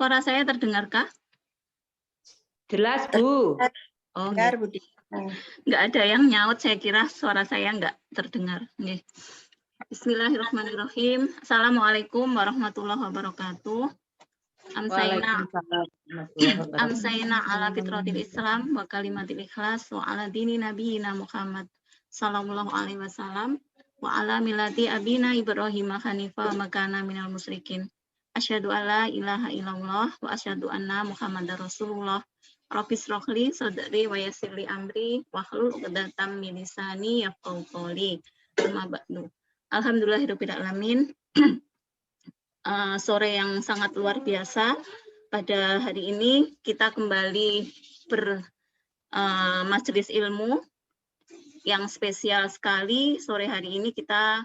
Suara saya terdengarkah? Jelas, Bu. Oh, Dengar, nggih. Budi. Nggak ada yang nyaut, saya kira suara saya nggak terdengar. Nggih. Bismillahirrahmanirrahim. Assalamualaikum warahmatullahi wabarakatuh. Amsaina ala fitratil Islam wa kalimatil ikhlas wa ala dini nabiyina Muhammad sallallahu alaihi wasallam wa ala milati abina Ibrahim hanifah makana minal musyrikin. Asyhadu alla ilaha illallah wa asyhadu anna Muhammadar Rasulullah. Rabbis rohli sadri wa yassirli amri wa hlul 'uqdatam min lisani yafqahu qawli. Amma ba'du. Alhamdulillahirabbil alamin. Sore yang sangat luar biasa. Pada hari ini kita kembali majelis ilmu yang spesial sekali. Sore hari ini kita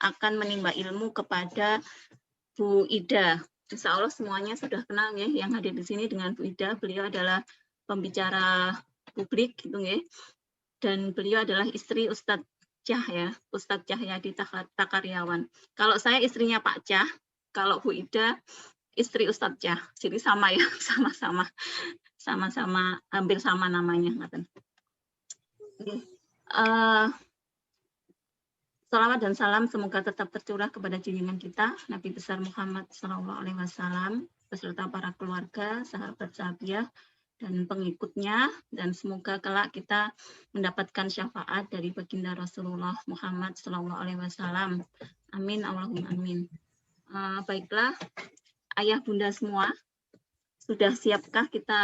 akan menimba ilmu kepada Bu Ida. Insya Allah semuanya sudah kenal ya, yang hadir di sini dengan Bu Ida. Beliau adalah pembicara publik gitu ya. Dan beliau adalah istri Ustadz Cah ya, Ustadz Cahyadi Takaryawan. Kalau saya istrinya Pak Cah, kalau Bu Ida istri Ustadz Cah, jadi sama ya, sama-sama hampir sama namanya. Salawat dan salam semoga tetap tercurah kepada junjungan kita Nabi besar Muhammad SAW beserta para keluarga, sahabat sahabiah dan pengikutnya, dan semoga kelak kita mendapatkan syafaat dari baginda Rasulullah Muhammad SAW. Amin, Allahumma amin. Baiklah, ayah bunda semua, sudah siapkah kita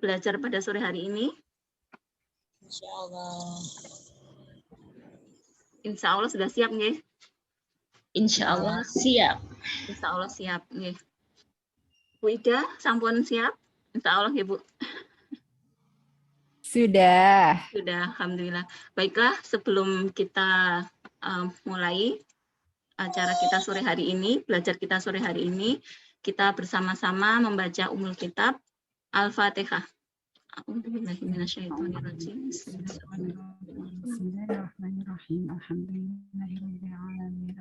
belajar pada sore hari ini? Insya Allah. Insya Allah sudah siap nggih? Insya Allah siap. Insya Allah siap nggih. Bu Ida, sampun siap? Insya Allah ya Bu. Sudah. Sudah, alhamdulillah. Baiklah, sebelum kita mulai acara kita sore hari ini, belajar kita sore hari ini, kita bersama-sama membaca Ummul Kitab Al-Fatihah. A'udzubillahiminasyaitonirrajim. Bismillahirrahmanirrahim. Alhamdulillahirabbil alamin.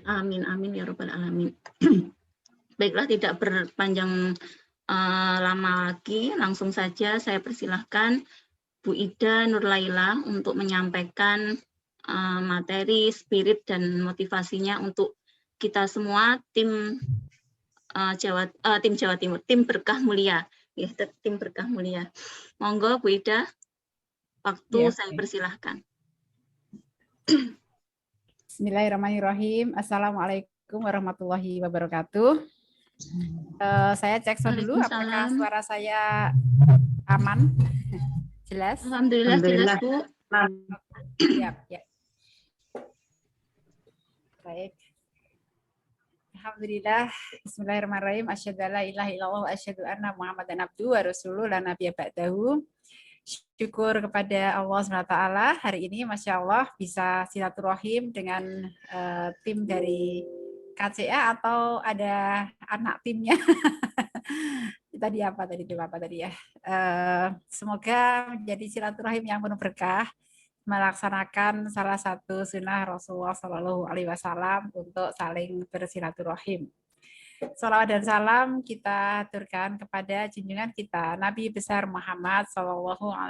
Amin amin ya rabbal alamin. Baiklah, tidak berpanjang lama lagi, langsung saja saya persilahkan Bu Ida Nurlaila untuk menyampaikan materi, spirit, dan motivasinya untuk kita semua tim Jawa Timur, tim Berkah Mulia, ya, tim Berkah Mulia. Monggo Bu Ida, waktu Ya, saya persilahkan. Bismillahirrahmanirrahim. Assalamualaikum warahmatullahi wabarakatuh. Saya cek sound dulu apakah suara saya aman, jelas. Alhamdulillah, jelas Bu. Siap, ya. Baik. Alhamdulillah. Bismillahirrahmanirrahim. Asyhadu alla ilaha illallah wa asyhadu anna Muhammadan abduhu wa rasuluhu la nabiyya ba'dahu. Syukur kepada Allah SWT hari ini, Masya Allah, bisa silaturahim dengan tim dari KCA atau ada anak timnya. Tadi apa tadi, tim apa tadi ya? Semoga menjadi silaturahim yang penuh berkah, melaksanakan salah satu sunnah Rasulullah SAW untuk saling bersilaturahim. Salawat dan salam kita aturkan kepada junjungan kita Nabi besar Muhammad SAW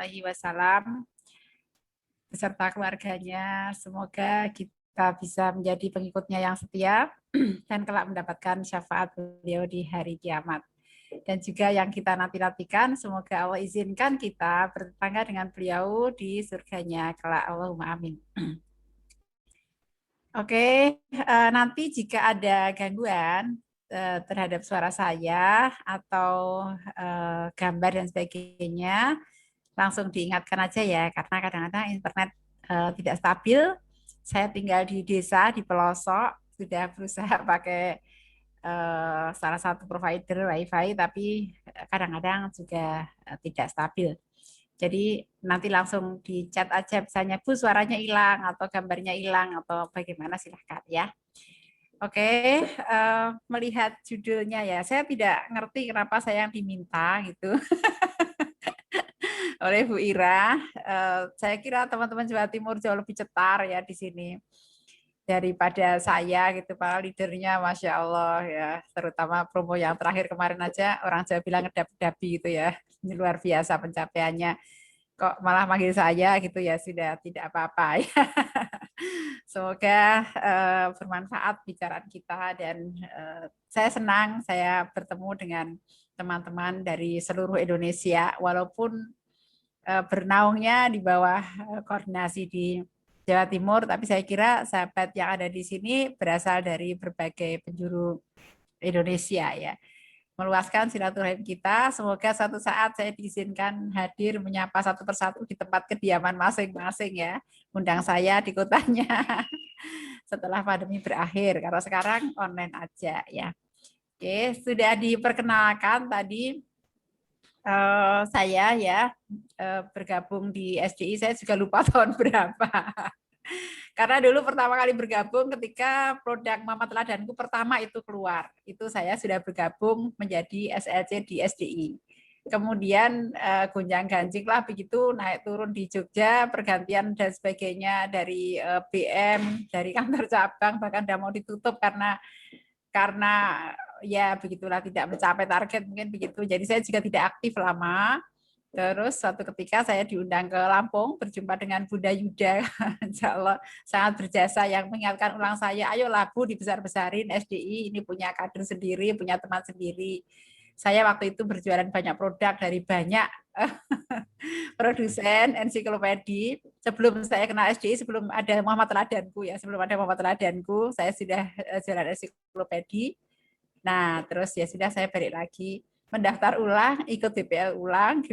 beserta keluarganya. Semoga kita bisa menjadi pengikutnya yang setia dan kelak mendapatkan syafaat beliau di hari kiamat. Dan juga yang kita nanti-nantikan, semoga Allah izinkan kita bertetangga dengan beliau di surganya kelak. Allahumma amin. Oke, nanti jika ada gangguan terhadap suara saya atau gambar dan sebagainya, langsung diingatkan aja ya, karena kadang-kadang internet tidak stabil. Saya tinggal di desa, di pelosok, sudah berusaha pakai salah satu provider WiFi, tapi kadang-kadang juga tidak stabil. Jadi nanti langsung di chat aja, misalnya Bu suaranya hilang atau gambarnya hilang atau bagaimana, silahkan ya. Oke, melihat judulnya ya, saya tidak ngerti kenapa saya yang diminta gitu. oleh Bu Ira. Saya kira teman-teman Jawa Timur jauh lebih cetar ya di sini daripada saya gitu, para leadernya Masya Allah ya, terutama promo yang terakhir kemarin aja orang Jawa bilang ngedap-dapi gitu ya. Ini luar biasa pencapaiannya, kok malah manggil saya gitu ya, sudah tidak apa-apa ya. Semoga bermanfaat bicaraan kita, dan saya senang saya bertemu dengan teman-teman dari seluruh Indonesia, walaupun bernaungnya di bawah koordinasi di Jawa Timur, tapi saya kira sahabat yang ada di sini berasal dari berbagai penjuru Indonesia ya. Meluaskan silaturahim kita, semoga suatu saat saya diizinkan hadir menyapa satu persatu di tempat kediaman masing-masing ya. Undang saya di kotanya setelah pandemi berakhir, karena sekarang online aja ya. Oke, sudah diperkenalkan tadi saya ya bergabung di SDI, saya juga lupa tahun berapa. Karena dulu pertama kali bergabung ketika produk Mama Teladanku pertama itu keluar. Itu saya sudah bergabung menjadi SLC di SDI. Kemudian gonjang-ganjing lah begitu, naik turun di Jogja, pergantian dan sebagainya dari BM, dari kantor cabang, bahkan udah mau ditutup karena ya begitulah, tidak mencapai target mungkin begitu. Jadi saya juga tidak aktif lama. Terus suatu ketika saya diundang ke Lampung, berjumpa dengan Bunda Yuda, insya Allah sangat berjasa, yang mengingatkan ulang saya, ayolah Bu dibesar-besarin SDI, ini punya kader sendiri, punya teman sendiri. Saya waktu itu berjualan banyak produk dari banyak produsen ensiklopedi. Sebelum saya kenal SDI, sebelum ada Muhammad Teladanku ya, sebelum ada Muhammad Teladanku, saya sudah jualan ensiklopedi. Nah, terus ya sudah saya balik lagi mendaftar ulang, ikut BPL ulang,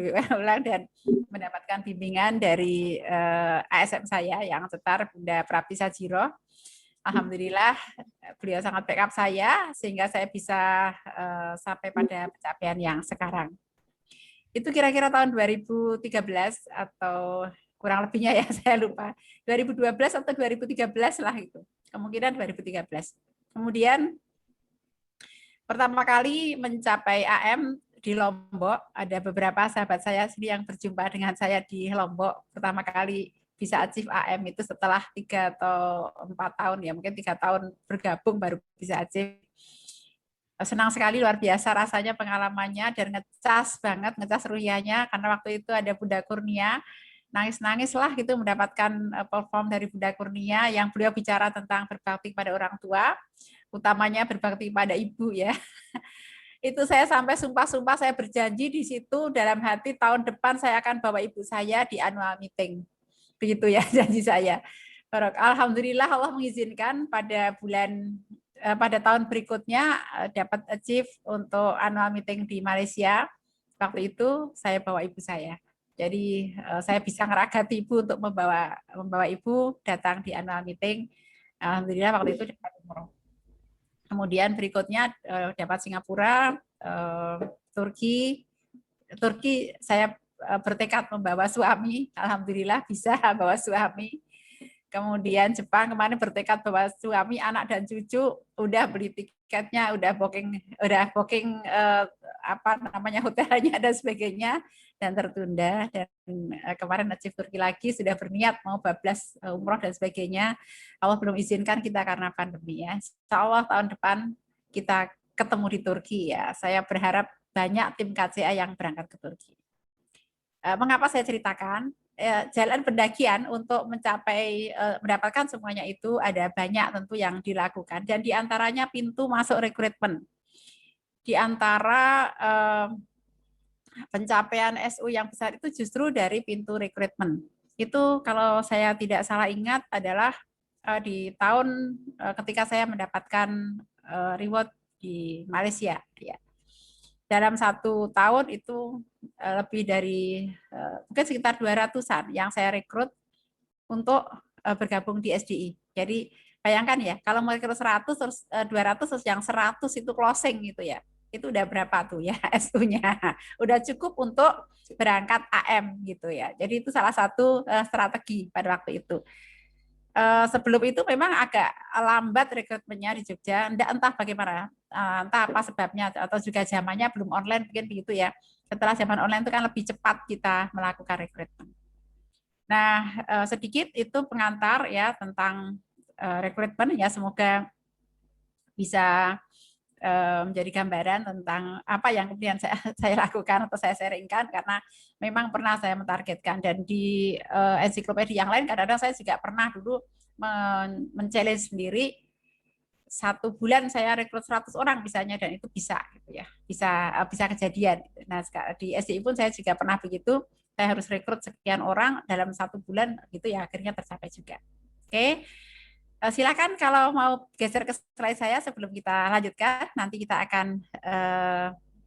dan mendapatkan bimbingan dari ASM saya yang cetar, Bunda Prapi Sajiro. Alhamdulillah beliau sangat backup saya sehingga saya bisa sampai pada pencapaian yang sekarang. Itu kira-kira tahun 2013 atau kurang lebihnya ya, saya lupa. 2012 atau 2013 lah itu. Kemungkinan 2013. Kemudian pertama kali mencapai AM di Lombok, ada beberapa sahabat saya sendiri yang berjumpa dengan saya di Lombok. Pertama kali bisa achieve AM itu setelah 3 atau 4 tahun ya, mungkin 3 tahun bergabung baru bisa achieve. Senang sekali, luar biasa rasanya pengalamannya, dan ngecas banget, ngecas ruhianya, karena waktu itu ada Bunda Kurnia, nangis-nangis lah gitu mendapatkan perform dari Bunda Kurnia yang beliau bicara tentang berbakti pada orang tua, utamanya berbakti pada ibu ya. Itu saya sampai sumpah-sumpah, saya berjanji di situ dalam hati tahun depan saya akan bawa ibu saya di annual meeting. Begitu ya janji saya. Alhamdulillah Allah mengizinkan pada tahun berikutnya dapat achieve untuk annual meeting di Malaysia. Waktu itu saya bawa ibu saya. Jadi saya bisa ngeragati ibu untuk membawa ibu datang di annual meeting. Alhamdulillah waktu itu dapat umroh. Kemudian berikutnya dapat Singapura, Turki saya bertekad membawa suami, alhamdulillah bisa bawa suami. Kemudian Jepang kemarin bertekad bawa suami, anak dan cucu, udah beli tiketnya, udah booking hotelnya dan sebagainya, dan tertunda. Dan kemarin achieve Turki lagi, sudah berniat mau bablas umroh dan sebagainya. Allah belum izinkan kita karena pandemi ya. Insya Allah tahun depan kita ketemu di Turki ya. Saya berharap banyak tim KCA yang berangkat ke Turki. Mengapa saya ceritakan? Jalan pendakian untuk mencapai mendapatkan semuanya itu ada banyak tentu yang dilakukan, dan diantaranya pintu masuk rekrutmen. Di antara pencapaian SU yang besar itu justru dari pintu rekrutmen. Itu kalau saya tidak salah ingat adalah di tahun ketika saya mendapatkan reward di Malaysia. Ya. Dalam 1 tahun itu lebih dari mungkin sekitar 200-an yang saya rekrut untuk bergabung di SDI. Jadi bayangkan ya, kalau mau rekrut 100 terus 200 terus yang 100 itu closing gitu ya. Itu udah berapa tuh ya SU-nya? Udah cukup untuk berangkat AM gitu ya. Jadi itu salah satu strategi pada waktu itu. sebelum itu memang agak lambat rekrutmennya di Jogja, entah bagaimana, entah apa sebabnya, atau juga zamannya belum online, mungkin begitu ya. Setelah zaman online itu kan lebih cepat kita melakukan rekrutmen. Nah, sedikit itu pengantar ya tentang rekrutmen ya, semoga bisa menjadi gambaran tentang apa yang kemudian saya lakukan atau saya sharingkan, karena memang pernah saya mentargetkan, dan di ensiklopedia yang lain kadang-kadang saya juga pernah dulu men-challenge sendiri, 1 bulan saya rekrut 100 orang misalnya, dan itu bisa gitu ya, bisa kejadian. Nah, di SDI pun saya juga pernah begitu, saya harus rekrut sekian orang dalam 1 bulan gitu ya, akhirnya tercapai juga. Oke. Silakan kalau mau geser ke slide saya sebelum kita lanjutkan. Nanti kita akan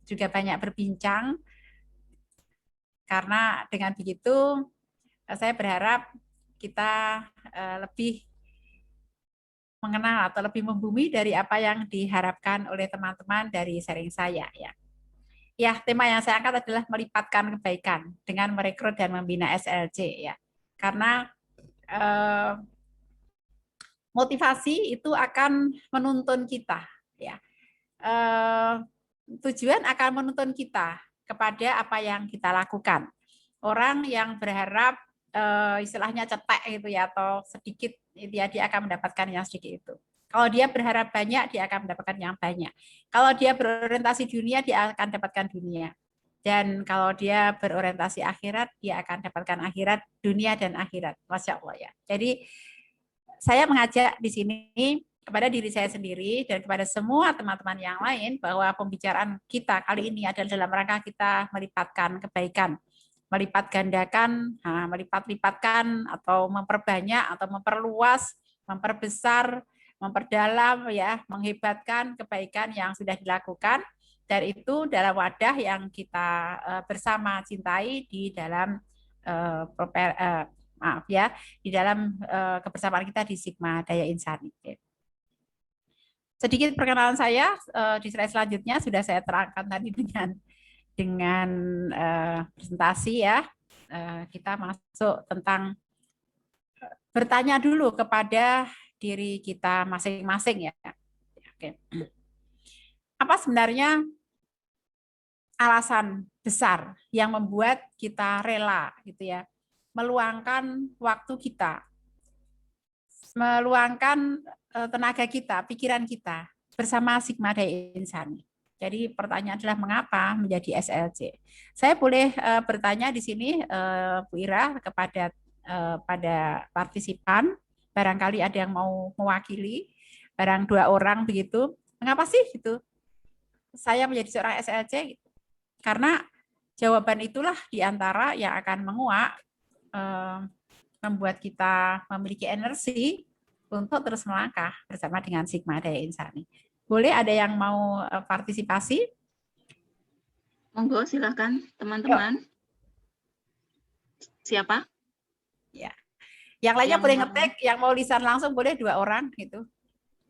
juga banyak berbincang, karena dengan begitu saya berharap kita lebih mengenal atau lebih membumi dari apa yang diharapkan oleh teman-teman dari sharing saya ya. Ya, tema yang saya angkat adalah melipatkan kebaikan dengan merekrut dan membina SLC ya. Karena motivasi itu akan menuntun kita ya. Tujuan akan menuntun kita kepada apa yang kita lakukan. Orang yang berharap istilahnya cetek gitu ya, atau sedikit, dia akan mendapatkan yang sedikit itu. Kalau dia berharap banyak, dia akan mendapatkan yang banyak. Kalau dia berorientasi dunia, dia akan dapatkan dunia. Dan kalau dia berorientasi akhirat, dia akan dapatkan akhirat, dunia dan akhirat. Masya Allah ya. Jadi saya mengajak di sini kepada diri saya sendiri dan kepada semua teman-teman yang lain, bahwa pembicaraan kita kali ini adalah dalam rangka kita melipatkan kebaikan, melipat gandakan, melipat-lipatkan atau memperbanyak atau memperluas, memperbesar, memperdalam ya, menghebatkan kebaikan yang sudah dilakukan, dan itu dalam wadah yang kita bersama cintai di dalam di dalam kebersamaan kita di Sigma Daya Insani. Sedikit perkenalan saya di slide selanjutnya sudah saya terangkan tadi dengan presentasi ya. Kita masuk tentang bertanya dulu kepada diri kita masing-masing ya. Oke. Apa sebenarnya alasan besar yang membuat kita rela gitu ya, meluangkan waktu kita, meluangkan tenaga kita, pikiran kita bersama Sigma Daya Insani. Jadi pertanyaan adalah mengapa menjadi SLC? Saya boleh bertanya di sini, Bu Ira, kepada pada partisipan, barangkali ada yang mau mewakili, barang 2 orang begitu. Mengapa sih gitu saya menjadi seorang SLC? Karena jawaban itulah diantara yang akan menguak, membuat kita memiliki energi untuk terus melangkah bersama dengan Sigma Daya Insani. Boleh ada yang mau partisipasi? Monggo silakan teman-teman. Siapa? Ya. Yang lainnya boleh ngetik, yang mau lisan langsung boleh 2 orang gitu.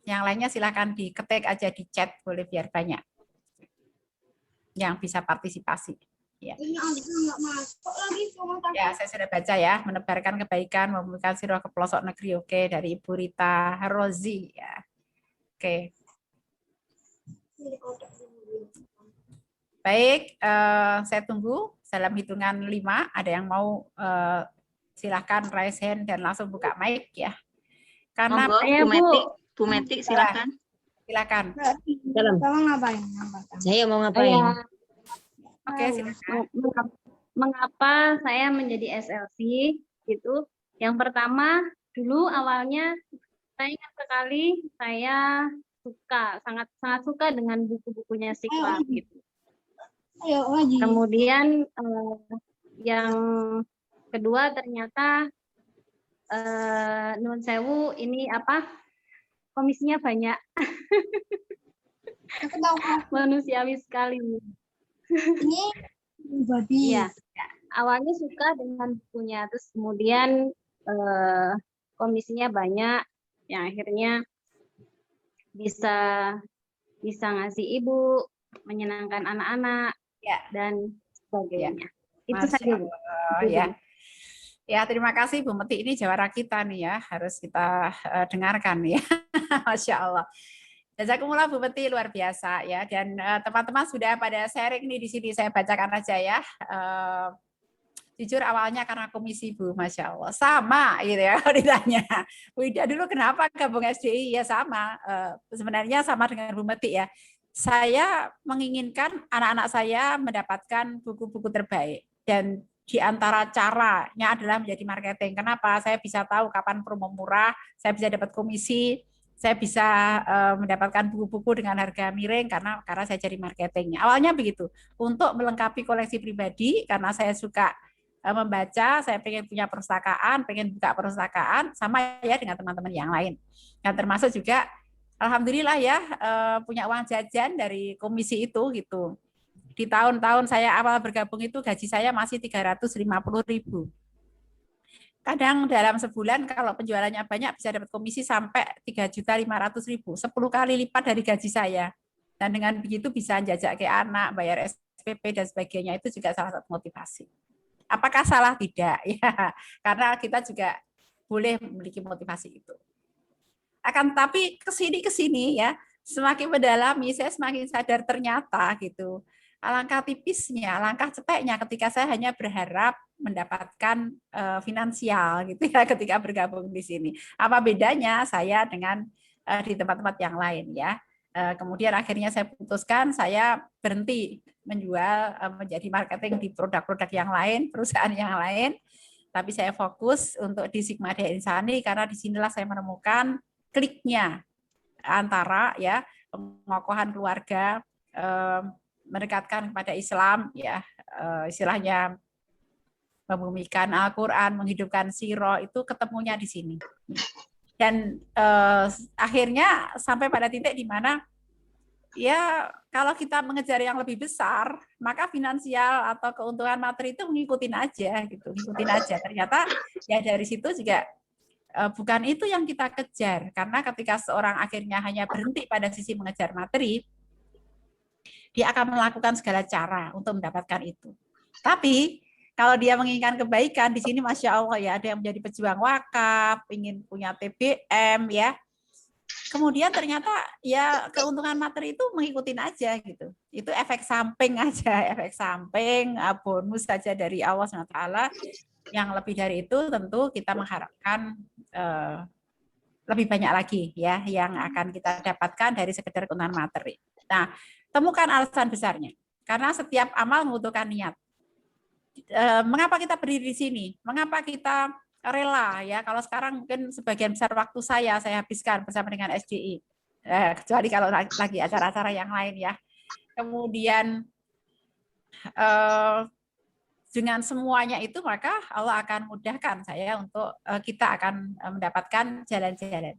Yang lainnya silakan diketik aja di chat, boleh biar banyak yang bisa partisipasi. Ya. Ya, saya sudah baca ya, menebarkan kebaikan, membumikan siroh ke pelosok negeri. Oke, dari Ibu Rita Rozi ya. Oke. Baik, saya tunggu dalam hitungan 5. Ada yang mau silahkan raise hand dan langsung buka mic ya. Karena Monggo, Bu Meti silakan. Silakan. Saya mau ngapain? Oke, silakan. Mengapa saya menjadi SLC gitu? Yang pertama, dulu awalnya saya ingat sekali saya sangat suka dengan buku-bukunya Sigma gitu. Kemudian yang kedua ternyata Nun Sewu ini komisinya banyak. Manusiawi sekali. Ini babi. Iya. Awalnya suka dengan bukunya, terus kemudian komisinya banyak, yang akhirnya bisa ngasih ibu, menyenangkan anak-anak, ya, dan sebagainya. Ya. Itu saja, Bu. Ya. Ya, terima kasih Bu Meti, ini jawara kita nih ya, harus kita dengarkan ya. Masya Allah. Jazakumullah Bu Meti, luar biasa ya. Dan teman-teman sudah pada sharing nih di sini, saya bacakan aja ya. Jujur awalnya karena komisi Bu, Masya Allah. Sama gitu ya kalau ditanya. Bu Ida dulu kenapa gabung SDI? Ya sama, sebenarnya sama dengan Bu Meti ya. Saya menginginkan anak-anak saya mendapatkan buku-buku terbaik. Dan di antara caranya adalah menjadi marketing. Kenapa? Saya bisa tahu kapan promo murah, saya bisa dapat komisi, saya bisa mendapatkan buku-buku dengan harga miring karena saya jadi marketingnya. Awalnya begitu, untuk melengkapi koleksi pribadi karena saya suka membaca, saya pengen punya perpustakaan, pengen buka perpustakaan, sama ya dengan teman-teman yang lain. Dan termasuk juga, alhamdulillah ya punya uang jajan dari komisi itu gitu. Di tahun-tahun saya awal bergabung itu gaji saya masih 350.000. Kadang dalam sebulan kalau penjualannya banyak bisa dapat komisi sampai 3.500.000, 10 kali lipat dari gaji saya. Dan dengan begitu bisa jajak ke anak, bayar SPP dan sebagainya, itu juga salah satu motivasi. Apakah salah? Tidak ya, karena kita juga boleh memiliki motivasi itu. Akan tapi kesini ya, semakin mendalami saya semakin sadar ternyata gitu. Alangkah tipisnya, alangkah ceteknya ketika saya hanya berharap mendapatkan finansial gitu ya ketika bergabung di sini. Apa bedanya saya dengan di tempat-tempat yang lain ya. Kemudian akhirnya saya putuskan saya berhenti menjual menjadi marketing di produk-produk yang lain, perusahaan yang lain. Tapi saya fokus untuk di Sigma Daya Insani karena disinilah saya menemukan kliknya antara ya pengokohan keluarga, mendekatkan kepada Islam ya, istilahnya membumikan Al-Quran, menghidupkan siro, itu ketemunya di sini. Dan akhirnya sampai pada titik di mana ya kalau kita mengejar yang lebih besar, maka finansial atau keuntungan materi itu ngikutin aja gitu, ngikutin aja. Ternyata ya dari situ juga bukan itu yang kita kejar, karena ketika seorang akhirnya hanya berhenti pada sisi mengejar materi, dia akan melakukan segala cara untuk mendapatkan itu. Tapi kalau dia menginginkan kebaikan, di sini Masya Allah ya, ada yang menjadi pejuang wakaf, ingin punya TBM ya. Kemudian ternyata ya keuntungan materi itu mengikutin aja gitu. Itu efek samping aja, efek samping, bonus saja dari Allah SWT. Yang lebih dari itu tentu kita mengharapkan lebih banyak lagi ya yang akan kita dapatkan dari sekedar keuntungan materi. Nah, temukan alasan besarnya. Karena setiap amal membutuhkan niat. Mengapa kita berdiri di sini? Mengapa kita rela ya? Kalau sekarang mungkin sebagian besar waktu saya habiskan bersama dengan SDI. Kecuali kalau lagi acara-acara yang lain ya. Kemudian dengan semuanya itu maka Allah akan mudahkan saya untuk kita akan mendapatkan jalan-jalan.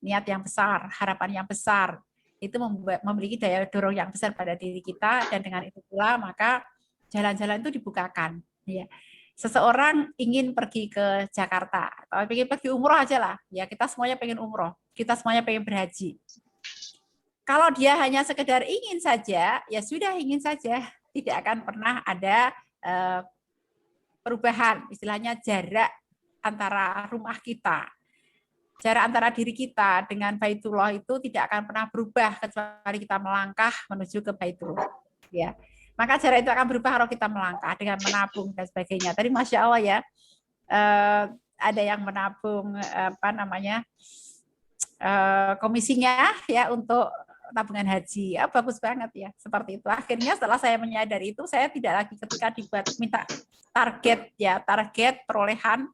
Niat yang besar, harapan yang besar, itu memiliki daya dorong yang besar pada diri kita, dan dengan itu pula maka jalan-jalan itu dibukakan. Ya. Seseorang ingin pergi ke Jakarta, atau ingin pergi umroh aja lah, ya kita semuanya pengen umroh, kita semuanya pengen berhaji. Kalau dia hanya sekedar ingin saja, ya sudah ingin saja, tidak akan pernah ada perubahan, istilahnya jarak antara rumah kita. Jarak antara diri kita dengan Baitullah itu tidak akan pernah berubah kecuali kita melangkah menuju ke Baitullah. Ya, maka jarak itu akan berubah kalau kita melangkah dengan menabung dan sebagainya. Tadi Masya Allah ya, ada yang menabung komisinya ya untuk tabungan haji. Ya, bagus banget ya, seperti itu. Akhirnya setelah saya menyadari itu, saya tidak lagi ketika dibuat minta target ya, target perolehan.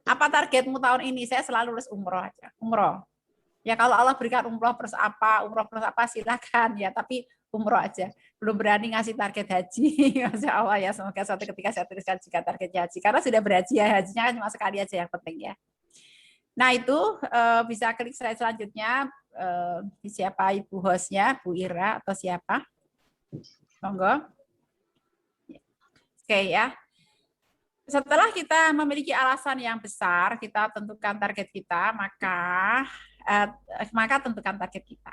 Apa targetmu tahun ini? Saya selalu lulus umroh aja. Umroh. Ya kalau Allah berikan umroh plus apa silakan ya. Tapi umroh aja. Belum berani ngasih target haji. Masya Allah ya. Semoga suatu ketika saya tuliskan juga target haji. Karena sudah berhaji ya. Hajinya kan cuma sekali aja yang penting ya. Nah itu bisa klik slide selanjutnya. Siapa ibu hostnya? Bu Ira atau siapa? Monggo. Oke ya. Setelah kita memiliki alasan yang besar, kita tentukan target kita, maka tentukan target kita.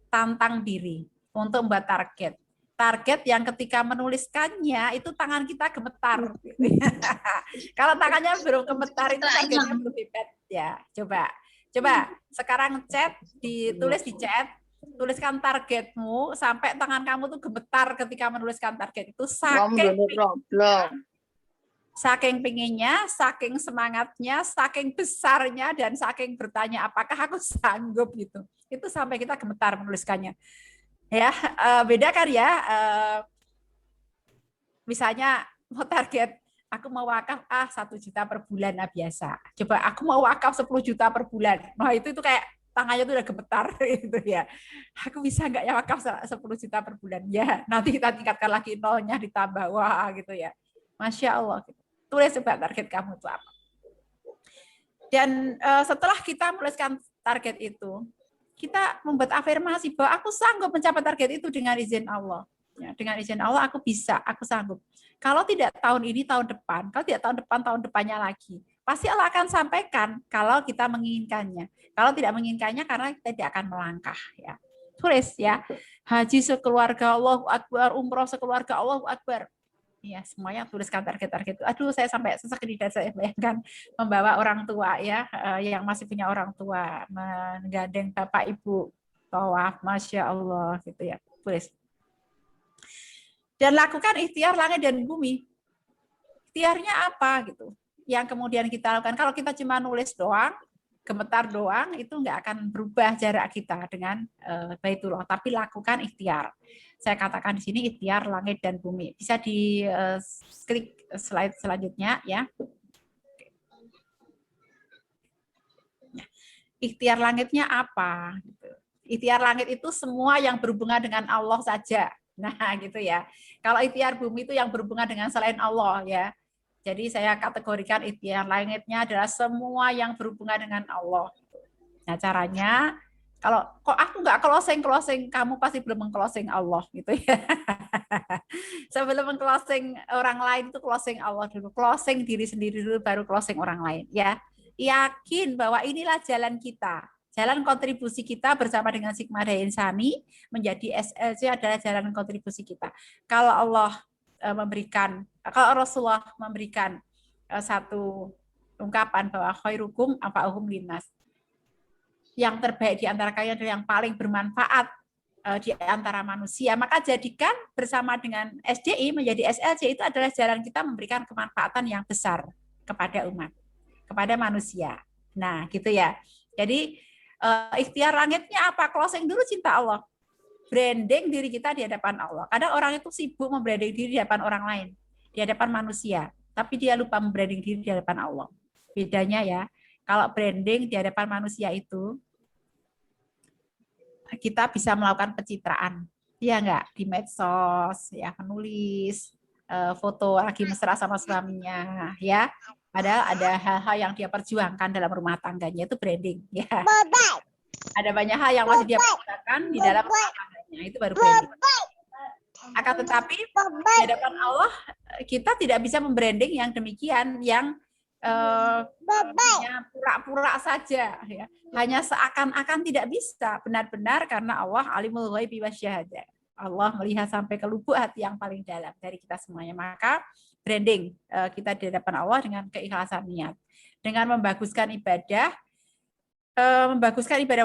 Tantang diri untuk membuat target. target yang ketika menuliskannya itu tangan kita gemetar. Kalau tangannya belum gemetar itu targetnya belum hebat ya. Coba sekarang ditulis di chat, tuliskan targetmu sampai tangan kamu tuh gemetar ketika menuliskan target itu saking pinginnya, saking semangatnya, saking besarnya, dan saking bertanya apakah aku sanggup gitu. Itu sampai kita gemetar menuliskannya. Ya, beda kan ya. Misalnya mau target, aku mau wakaf 1 juta per bulan, nah biasa. Coba aku mau wakaf 10 juta per bulan. Nah itu kayak tangannya tuh udah gemetar gitu ya. Aku bisa nggak ya wakaf 10 juta per bulan? Ya, nanti kita tingkatkan lagi nolnya ditambah, wah gitu ya. Masya Allah. Tulis coba target kamu itu apa. Dan setelah kita menuliskan target itu, kita membuat afirmasi bahwa aku sanggup mencapai target itu dengan izin Allah. Ya, dengan izin Allah aku bisa, aku sanggup. Kalau tidak tahun ini, tahun depan. Kalau tidak tahun depan, tahun depannya lagi. Pasti Allah akan sampaikan kalau kita menginginkannya. Kalau tidak menginginkannya karena kita tidak akan melangkah. Ya. Tulis ya, haji sekeluarga Allahu Akbar, umroh sekeluarga Allahu Akbar. Ya, semuanya tuliskan target-target itu. Aduh, saya sampai sesak di dada, saya bayangkan membawa orang tua ya, yang masih punya orang tua, menggandeng bapak ibu, tawaf, masya Allah gitu ya. Tulis. Dan lakukan ikhtiar langit dan bumi. Ikhtiarnya apa gitu? Yang kemudian kita lakukan. Kalau kita cuma nulis doang, gemetar doang, itu nggak akan berubah jarak kita dengan Baitullah. Tapi lakukan ikhtiar. Saya katakan di sini ikhtiar langit dan bumi. Bisa di klik slide selanjutnya ya. Ikhtiar langitnya apa? Ikhtiar langit itu semua yang berhubungan dengan Allah saja. Nah, gitu ya. Kalau ikhtiar bumi itu yang berhubungan dengan selain Allah ya. Jadi saya kategorikan ikhtiar langitnya adalah semua yang berhubungan dengan Allah. Nah, caranya kalau kok aku nggak closing, kamu pasti belum meng-closing Allah gitu ya. Sebelum meng-closing orang lain itu closing Allah dulu, closing diri sendiri dulu baru closing orang lain ya. Yakin bahwa inilah jalan kita. Jalan kontribusi kita bersama dengan Sigma Daya Insani menjadi SLC adalah jalan kontribusi kita. Kalau Allah memberikan, kalau Rasulullah memberikan satu ungkapan bahwa khairukum anfa'uhum linnas, yang terbaik di antara kalian adalah yang paling bermanfaat di antara manusia, maka jadikan bersama dengan SDI menjadi SLC itu adalah jalan kita memberikan kemanfaatan yang besar kepada umat, kepada manusia. Nah, gitu ya. Jadi ikhtiar langitnya apa? Closing dulu cinta Allah. Branding diri kita di hadapan Allah. Kadang orang itu sibuk membranding diri di hadapan orang lain, di hadapan manusia, tapi dia lupa membranding diri di hadapan Allah. Bedanya ya, kalau branding di hadapan manusia itu, kita bisa melakukan pencitraan, ya enggak, di medsos, ya menulis foto lagi mesra sama suaminya, ya. Padahal ada hal-hal yang dia perjuangkan dalam rumah tangganya itu branding, ya. Ada banyak hal yang masih dia perjuangkan di dalam rumah tangganya, itu baru branding. Akan tetapi di hadapan Allah kita tidak bisa membranding yang demikian, yang pura-pura saja ya. Hanya seakan-akan tidak bisa, benar-benar karena Allah alimul ghaibi wasyahadah. Allah melihat sampai ke lubuk hati yang paling dalam dari kita semuanya. Maka branding kita di hadapan Allah dengan keikhlasan niat, dengan membaguskan ibadah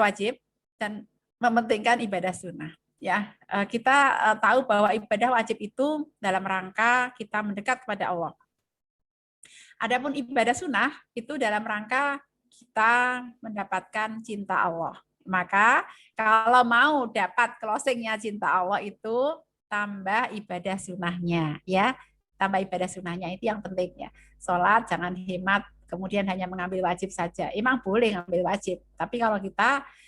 wajib dan mementingkan ibadah sunnah. Ya, kita tahu bahwa ibadah wajib itu dalam rangka kita mendekat kepada Allah. Adapun ibadah sunnah itu dalam rangka kita mendapatkan cinta Allah. Maka kalau mau dapat closingnya cinta Allah itu tambah ibadah sunnahnya, ya. Tambah ibadah sunnahnya itu yang penting ya. Sholat jangan hemat, kemudian hanya mengambil wajib saja. Emang boleh ngambil wajib, tapi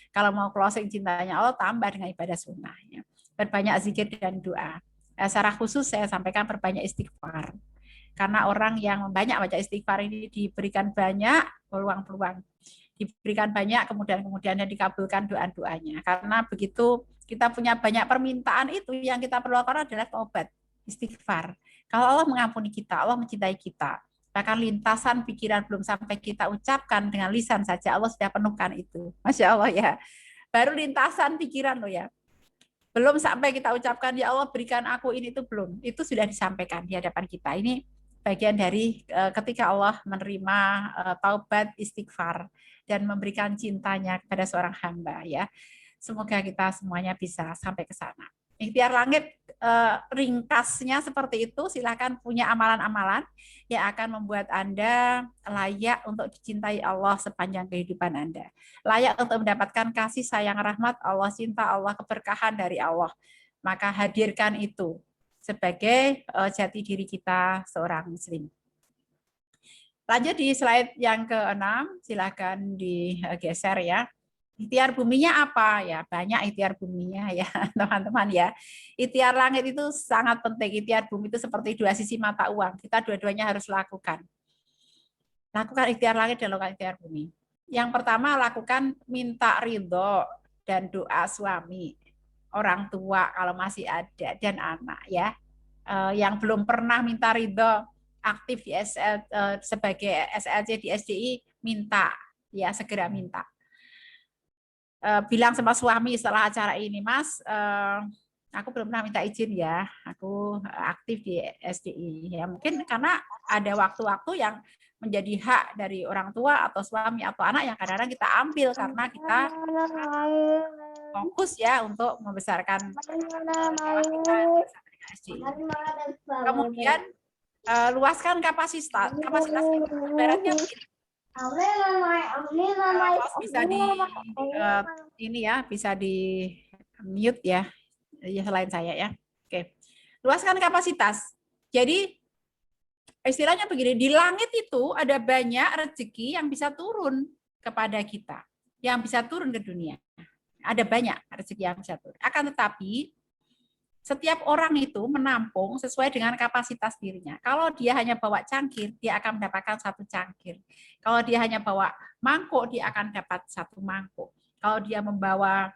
kalau mau closing cintanya Allah tambah dengan ibadah sunnahnya. Berbanyak zikir dan doa. Secara khusus saya sampaikan perbanyak istighfar. Karena orang yang banyak baca istighfar ini diberikan banyak peluang-peluang, diberikan banyak kemudian dikabulkan doa-doanya. Karena begitu kita punya banyak permintaan itu, yang kita perlu lakukan adalah taubat, istighfar. Kalau Allah mengampuni kita, Allah mencintai kita, bahkan lintasan pikiran belum sampai kita ucapkan dengan lisan saja Allah sudah penuhkan itu. Masya Allah ya. Baru lintasan pikiran loh ya. Belum sampai kita ucapkan, ya Allah berikan aku ini, itu belum. Itu sudah disampaikan di hadapan kita. Ini bagian dari ketika Allah menerima taubat istighfar dan memberikan cintanya kepada seorang hamba, ya. Semoga kita semuanya bisa sampai ke sana. Ikhtiar langit ringkasnya seperti itu. Silakan punya amalan-amalan yang akan membuat Anda layak untuk dicintai Allah sepanjang kehidupan Anda. Layak untuk mendapatkan kasih sayang rahmat Allah, cinta Allah, keberkahan dari Allah. Maka hadirkan itu sebagai jati diri kita seorang muslim. Lanjut di slide yang ke-6, silakan digeser ya. Ikhtiar buminya apa ya? Banyak ikhtiar buminya ya, teman-teman ya. Ikhtiar langit itu sangat penting. Ikhtiar bumi itu seperti dua sisi mata uang. Kita dua-duanya harus lakukan. Lakukan ikhtiar langit dan lakukan ikhtiar bumi. Yang pertama, lakukan minta ridho dan doa suami, orang tua kalau masih ada, dan anak ya. Yang belum pernah minta ridho aktif di sebagai SLC di SDI, minta ya, segera minta. Bilang sama suami setelah acara ini, Mas, aku belum pernah minta izin ya, aku aktif di SDI. Ya mungkin karena ada waktu-waktu yang menjadi hak dari orang tua atau suami atau anak yang kadang-kadang kita ambil karena kita fokus ya untuk membesarkan kita SDI. Kemudian luaskan kapasitas ibaratnya begini. Bisa di ini ya, bisa di mute ya, selain saya ya. Oke, luaskan kapasitas. Jadi istilahnya begini, di langit itu ada banyak rezeki yang bisa turun kepada kita, yang bisa turun ke dunia. Ada banyak rezeki yang bisa turun. Akan tetapi setiap orang itu menampung sesuai dengan kapasitas dirinya. Kalau dia hanya bawa cangkir, dia akan mendapatkan satu cangkir. Kalau dia hanya bawa mangkuk, dia akan dapat satu mangkuk. Kalau dia membawa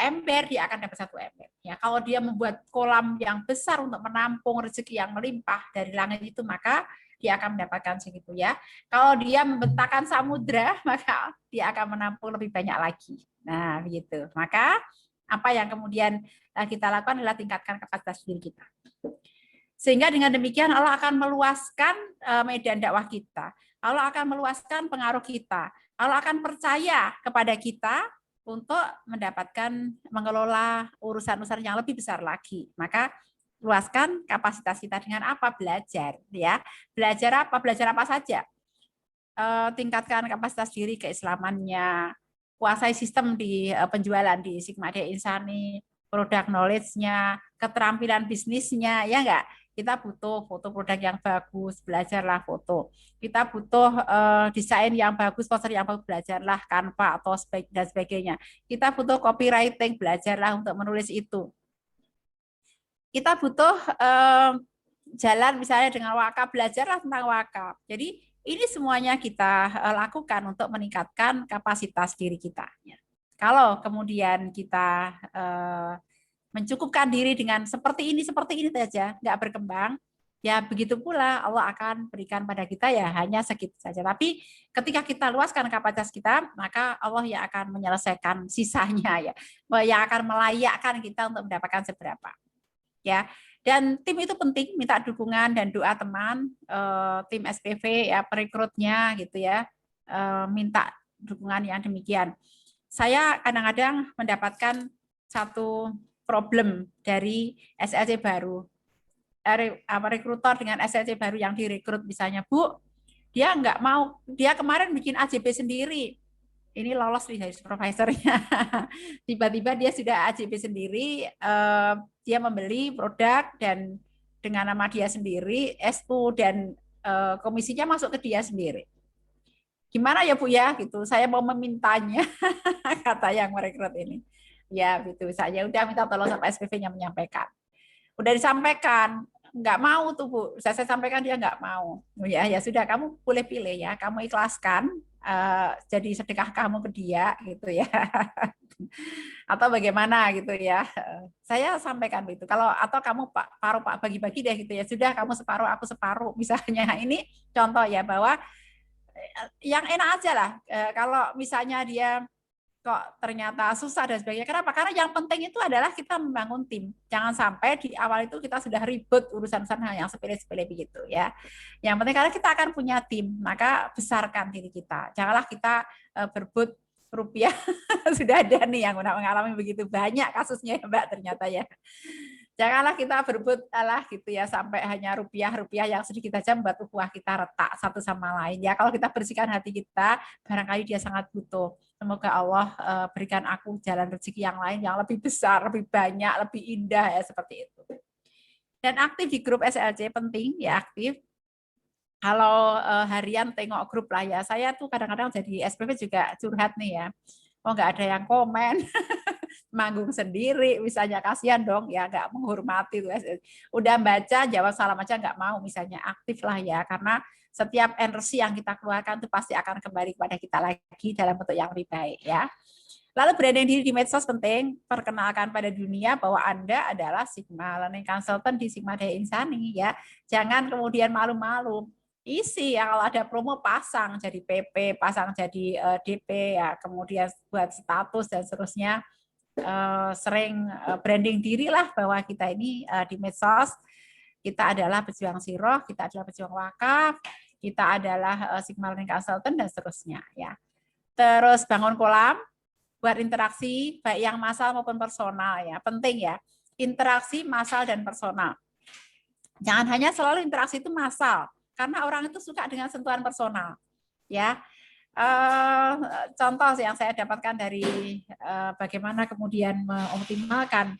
ember, dia akan dapat satu ember. Ya, kalau dia membuat kolam yang besar untuk menampung rezeki yang melimpah dari langit itu, maka dia akan mendapatkan segitu ya. Kalau dia membentangkan samudra, maka dia akan menampung lebih banyak lagi. Nah, begitu. Maka apa yang kemudian kita lakukan adalah tingkatkan kapasitas diri kita. Sehingga dengan demikian Allah akan meluaskan medan dakwah kita. Allah akan meluaskan pengaruh kita. Allah akan percaya kepada kita untuk mendapatkan mengelola urusan-urusan yang lebih besar lagi. Maka luaskan kapasitas kita dengan apa? Belajar ya. Belajar apa? Belajar apa saja. Tingkatkan kapasitas diri keislamannya, kuasai sistem di penjualan di Sigma Dia Insani, produk knowledge-nya, keterampilan bisnisnya, ya enggak? Kita butuh foto produk yang bagus, belajarlah foto. Kita butuh desain yang bagus, poster yang bagus, belajarlah Canva atau dan sebagainya. Kita butuh copywriting, belajarlah untuk menulis itu. Kita butuh jalan misalnya dengan wakaf, belajarlah tentang wakaf. Jadi ini semuanya kita lakukan untuk meningkatkan kapasitas diri kita. Kalau kemudian kita mencukupkan diri dengan seperti ini saja, nggak berkembang, ya begitu pula Allah akan berikan pada kita ya hanya segitu saja. Tapi ketika kita luaskan kapasitas kita, maka Allah yang akan menyelesaikan sisanya ya, yang akan melayakkan kita untuk mendapatkan seberapa. Ya. Dan tim itu penting, minta dukungan dan doa teman, tim SPV ya, perekrutnya gitu ya, minta dukungan yang demikian. Saya kadang-kadang mendapatkan satu problem dari SLC baru, rekrutor dengan SLC baru yang direkrut misalnya, Bu, dia nggak mau, dia kemarin bikin AJB sendiri, ini lolos nih dari supervisornya, tiba-tiba dia sudah AJB sendiri, dia membeli produk dan dengan nama dia sendiri, SU dan komisinya masuk ke dia sendiri. Gimana ya Bu ya, gitu. Saya mau memintanya, kata yang merekrut ini. Ya, gitu. Saya udah minta tolong sama SPV-nya menyampaikan. Udah disampaikan, nggak mau tuh Bu. Saya sampaikan dia nggak mau. Ya, ya sudah. Kamu boleh pilih ya. Kamu ikhlaskan. Jadi sedekah kamu ke dia, gitu ya. Atau bagaimana gitu ya. Saya sampaikan begitu. Kalau atau kamu paruh Pak bagi-bagi deh gitu ya. Sudah kamu separuh, aku separuh. Misalnya ini contoh ya bahwa yang enak aja lah. Kalau misalnya dia kok ternyata susah dan sebagainya. Kenapa? Karena yang penting itu adalah kita membangun tim. Jangan sampai di awal itu kita sudah ribut urusan-urusan yang sepele-sepele begitu ya. Yang penting karena kita akan punya tim, maka besarkan diri kita. Janganlah kita berebut rupiah. Sudah ada nih yang mengalami begitu banyak kasusnya ya Mbak ternyata ya. Janganlah kita berebut gitu ya sampai hanya rupiah yang sedikit aja membuat ukhuwah kita retak satu sama lain ya. Kalau kita bersihkan hati kita, barangkali dia sangat butuh. Semoga Allah berikan aku jalan rezeki yang lain yang lebih besar, lebih banyak, lebih indah ya seperti itu. Dan aktif di grup SLC penting ya aktif. Kalau harian tengok grup lah ya. Saya tuh kadang-kadang jadi SPP juga curhat nih ya. Oh nggak ada yang komen. Manggung sendiri, misalnya kasihan dong ya nggak menghormati tuh. Udah baca jawab salam aja nggak mau, misalnya aktif lah ya, karena setiap energi yang kita keluarkan itu pasti akan kembali kepada kita lagi dalam bentuk yang lebih baik ya. Lalu branding diri di medsos penting, perkenalkan pada dunia bahwa Anda adalah Sigma Learning Consultant di Sigma Daya Insani ya. Jangan kemudian malu-malu. Isi ya, kalau ada promo pasang jadi PP, pasang jadi DP ya, kemudian buat status dan seterusnya. Sering branding diri lah bahwa kita ini di medsos kita adalah pejuang siroh, kita adalah pejuang wakaf, kita adalah Sigma Learning Consultant dan seterusnya ya. Terus bangun kolam buat interaksi baik yang massal maupun personal ya, penting ya, interaksi massal dan personal. Jangan hanya selalu interaksi itu massal, karena orang itu suka dengan sentuhan personal ya. Contoh yang saya dapatkan dari bagaimana kemudian mengoptimalkan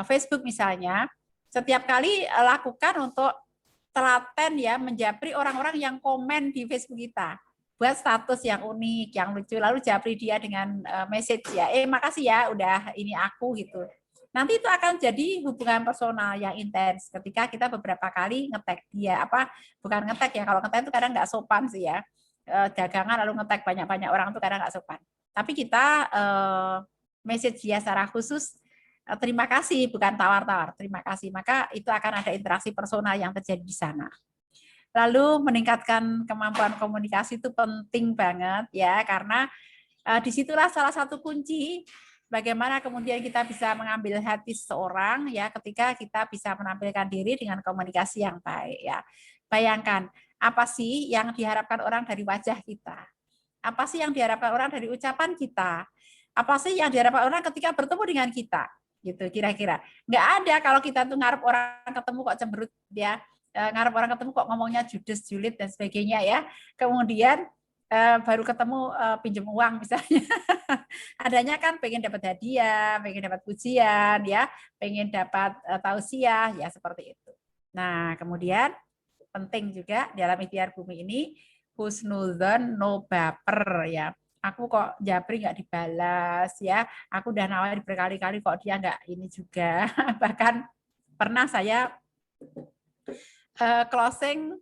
Facebook misalnya, setiap kali lakukan untuk telaten ya menjapri orang-orang yang komen di Facebook kita, buat status yang unik, yang lucu, lalu japri dia dengan message ya, makasih ya udah ini aku gitu. Nanti itu akan jadi hubungan personal yang intens ketika kita beberapa kali ngetek dia, bukan ngetek ya, kalau ngetek itu kadang nggak sopan sih ya. Dagangan lalu ngetek banyak-banyak orang itu kadang nggak sopan. Tapi kita message dia secara khusus, terima kasih, bukan tawar-tawar, terima kasih. Maka itu akan ada interaksi personal yang terjadi di sana. Lalu meningkatkan kemampuan komunikasi itu penting banget ya, karena disitulah salah satu kunci bagaimana kemudian kita bisa mengambil hati seseorang ya, ketika kita bisa menampilkan diri dengan komunikasi yang baik ya. Bayangkan, apa sih yang diharapkan orang dari wajah kita? Apa sih yang diharapkan orang dari ucapan kita? Apa sih yang diharapkan orang ketika bertemu dengan kita? Gitu kira-kira. Nggak ada kalau kita tuh ngarep orang ketemu kok cemberut ya, ngarep orang ketemu kok ngomongnya judes, julid dan sebagainya ya. Kemudian baru ketemu pinjam uang misalnya. Adanya kan pengen dapat hadiah, pengen dapat pujian ya, pengen dapat tausiah ya seperti itu. Nah, kemudian penting juga dalam ikhtiar bumi ini husnudzon no baper ya. Aku kok japri nggak dibalas ya. Aku udah nawarin berkali-kali kok dia nggak ini juga. Bahkan pernah saya closing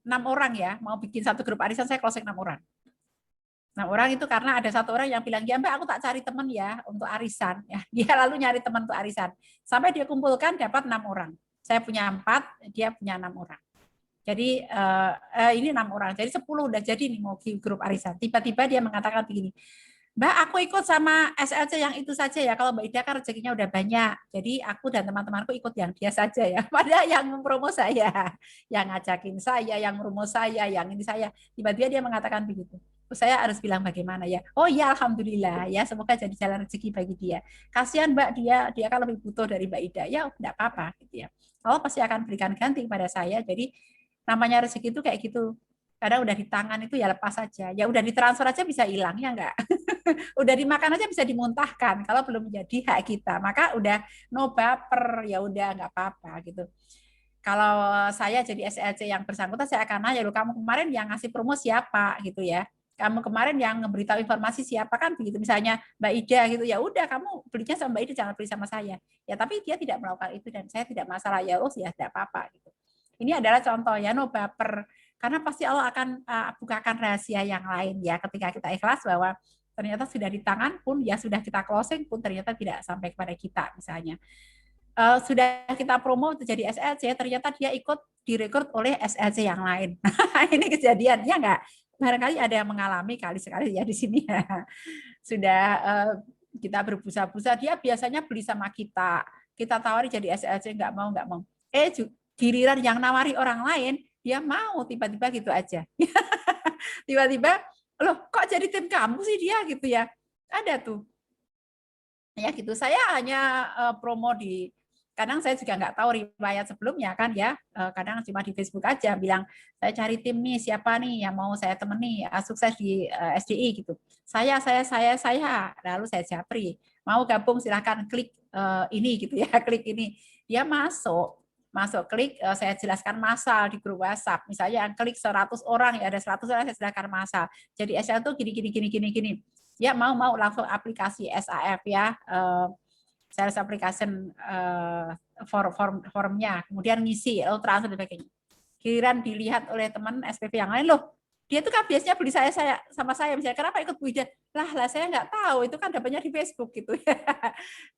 6 orang ya, mau bikin satu grup arisan saya closing 6 orang. 6 orang itu karena ada satu orang yang bilang, ya Mbak aku tak cari teman ya untuk arisan. Ya, dia lalu nyari teman untuk arisan. Sampai dia kumpulkan dapat 6 orang. Saya punya 4, dia punya 6 orang. Jadi ini 6 orang, jadi 10 udah jadi nih mau grup arisan. Tiba-tiba dia mengatakan begini, Mbak aku ikut sama SLC yang itu saja ya, kalau Mbak Ida kan rezekinya udah banyak, jadi aku dan teman-temanku ikut yang dia saja ya. Padahal yang mempromo saya, yang ngajakin saya, yang merumus saya, yang ini saya. Tiba-tiba dia mengatakan begitu. Terus saya harus bilang bagaimana ya? Oh ya alhamdulillah ya, semoga jadi jalan rezeki bagi dia. Kasihan Mbak, dia kan lebih butuh dari Mbak Ida. Ya enggak apa-apa gitu ya. Allah pasti akan berikan ganti kepada saya. Jadi namanya rezeki itu kayak gitu. Kadang udah di tangan itu ya lepas saja. Ya udah ditransfer aja bisa hilang ya enggak. Udah dimakan aja bisa dimuntahkan kalau belum menjadi hak kita. Maka udah no baper, ya udah enggak apa-apa gitu. Kalau saya jadi SLC yang bersangkutan saya akan nanya, loh kamu kemarin yang ngasih promo siapa gitu ya. Kamu kemarin yang memberitahu informasi siapa kan begitu, misalnya Mbak Ida gitu, ya udah kamu belinya sama Mbak Ida jangan beli sama saya. Ya tapi dia tidak melakukan itu dan saya tidak masalah, ya ya tidak apa-apa gitu. Ini adalah contoh ya, no baper. Karena pasti Allah akan bukakan rahasia yang lain ya ketika kita ikhlas bahwa ternyata sudah di tangan pun ya sudah kita closing pun ternyata tidak sampai kepada kita misalnya. Sudah kita promo untuk jadi SLC ternyata dia ikut direkrut oleh SLC yang lain. Ini kejadian ya enggak? Barangkali ada yang mengalami kali sekali ya di sini ya. kita berbusa-busa, dia biasanya beli sama kita. Kita tawari jadi SLC, nggak mau. Giliran yang nawari orang lain, dia mau tiba-tiba gitu aja. Tiba-tiba, loh kok jadi tim kamu sih dia gitu ya. Ada tuh. Ya gitu, saya hanya promo kadang saya juga nggak tahu riwayat sebelumnya kan ya, kadang cuma di Facebook aja bilang, saya cari tim nih, siapa nih yang mau saya temani, sukses di SDI gitu. Saya, lalu saya japri, mau gabung silahkan klik ini gitu ya, klik ini. Dia masuk klik, saya jelaskan massal di grup WhatsApp. Misalnya yang klik 100 orang, ya ada 100 orang saya jelaskan massal. Jadi SL itu gini. Ya mau langsung aplikasi SAF ya, sales application formnya, kemudian ngisi, lalu transfer dan sebagainya. Giliran dilihat oleh teman SPV yang lain, loh dia itu kan biasanya beli saya sama saya, misalnya kenapa ikut Bu Ida? Lah saya nggak tahu, itu kan dapatnya di Facebook gitu ya.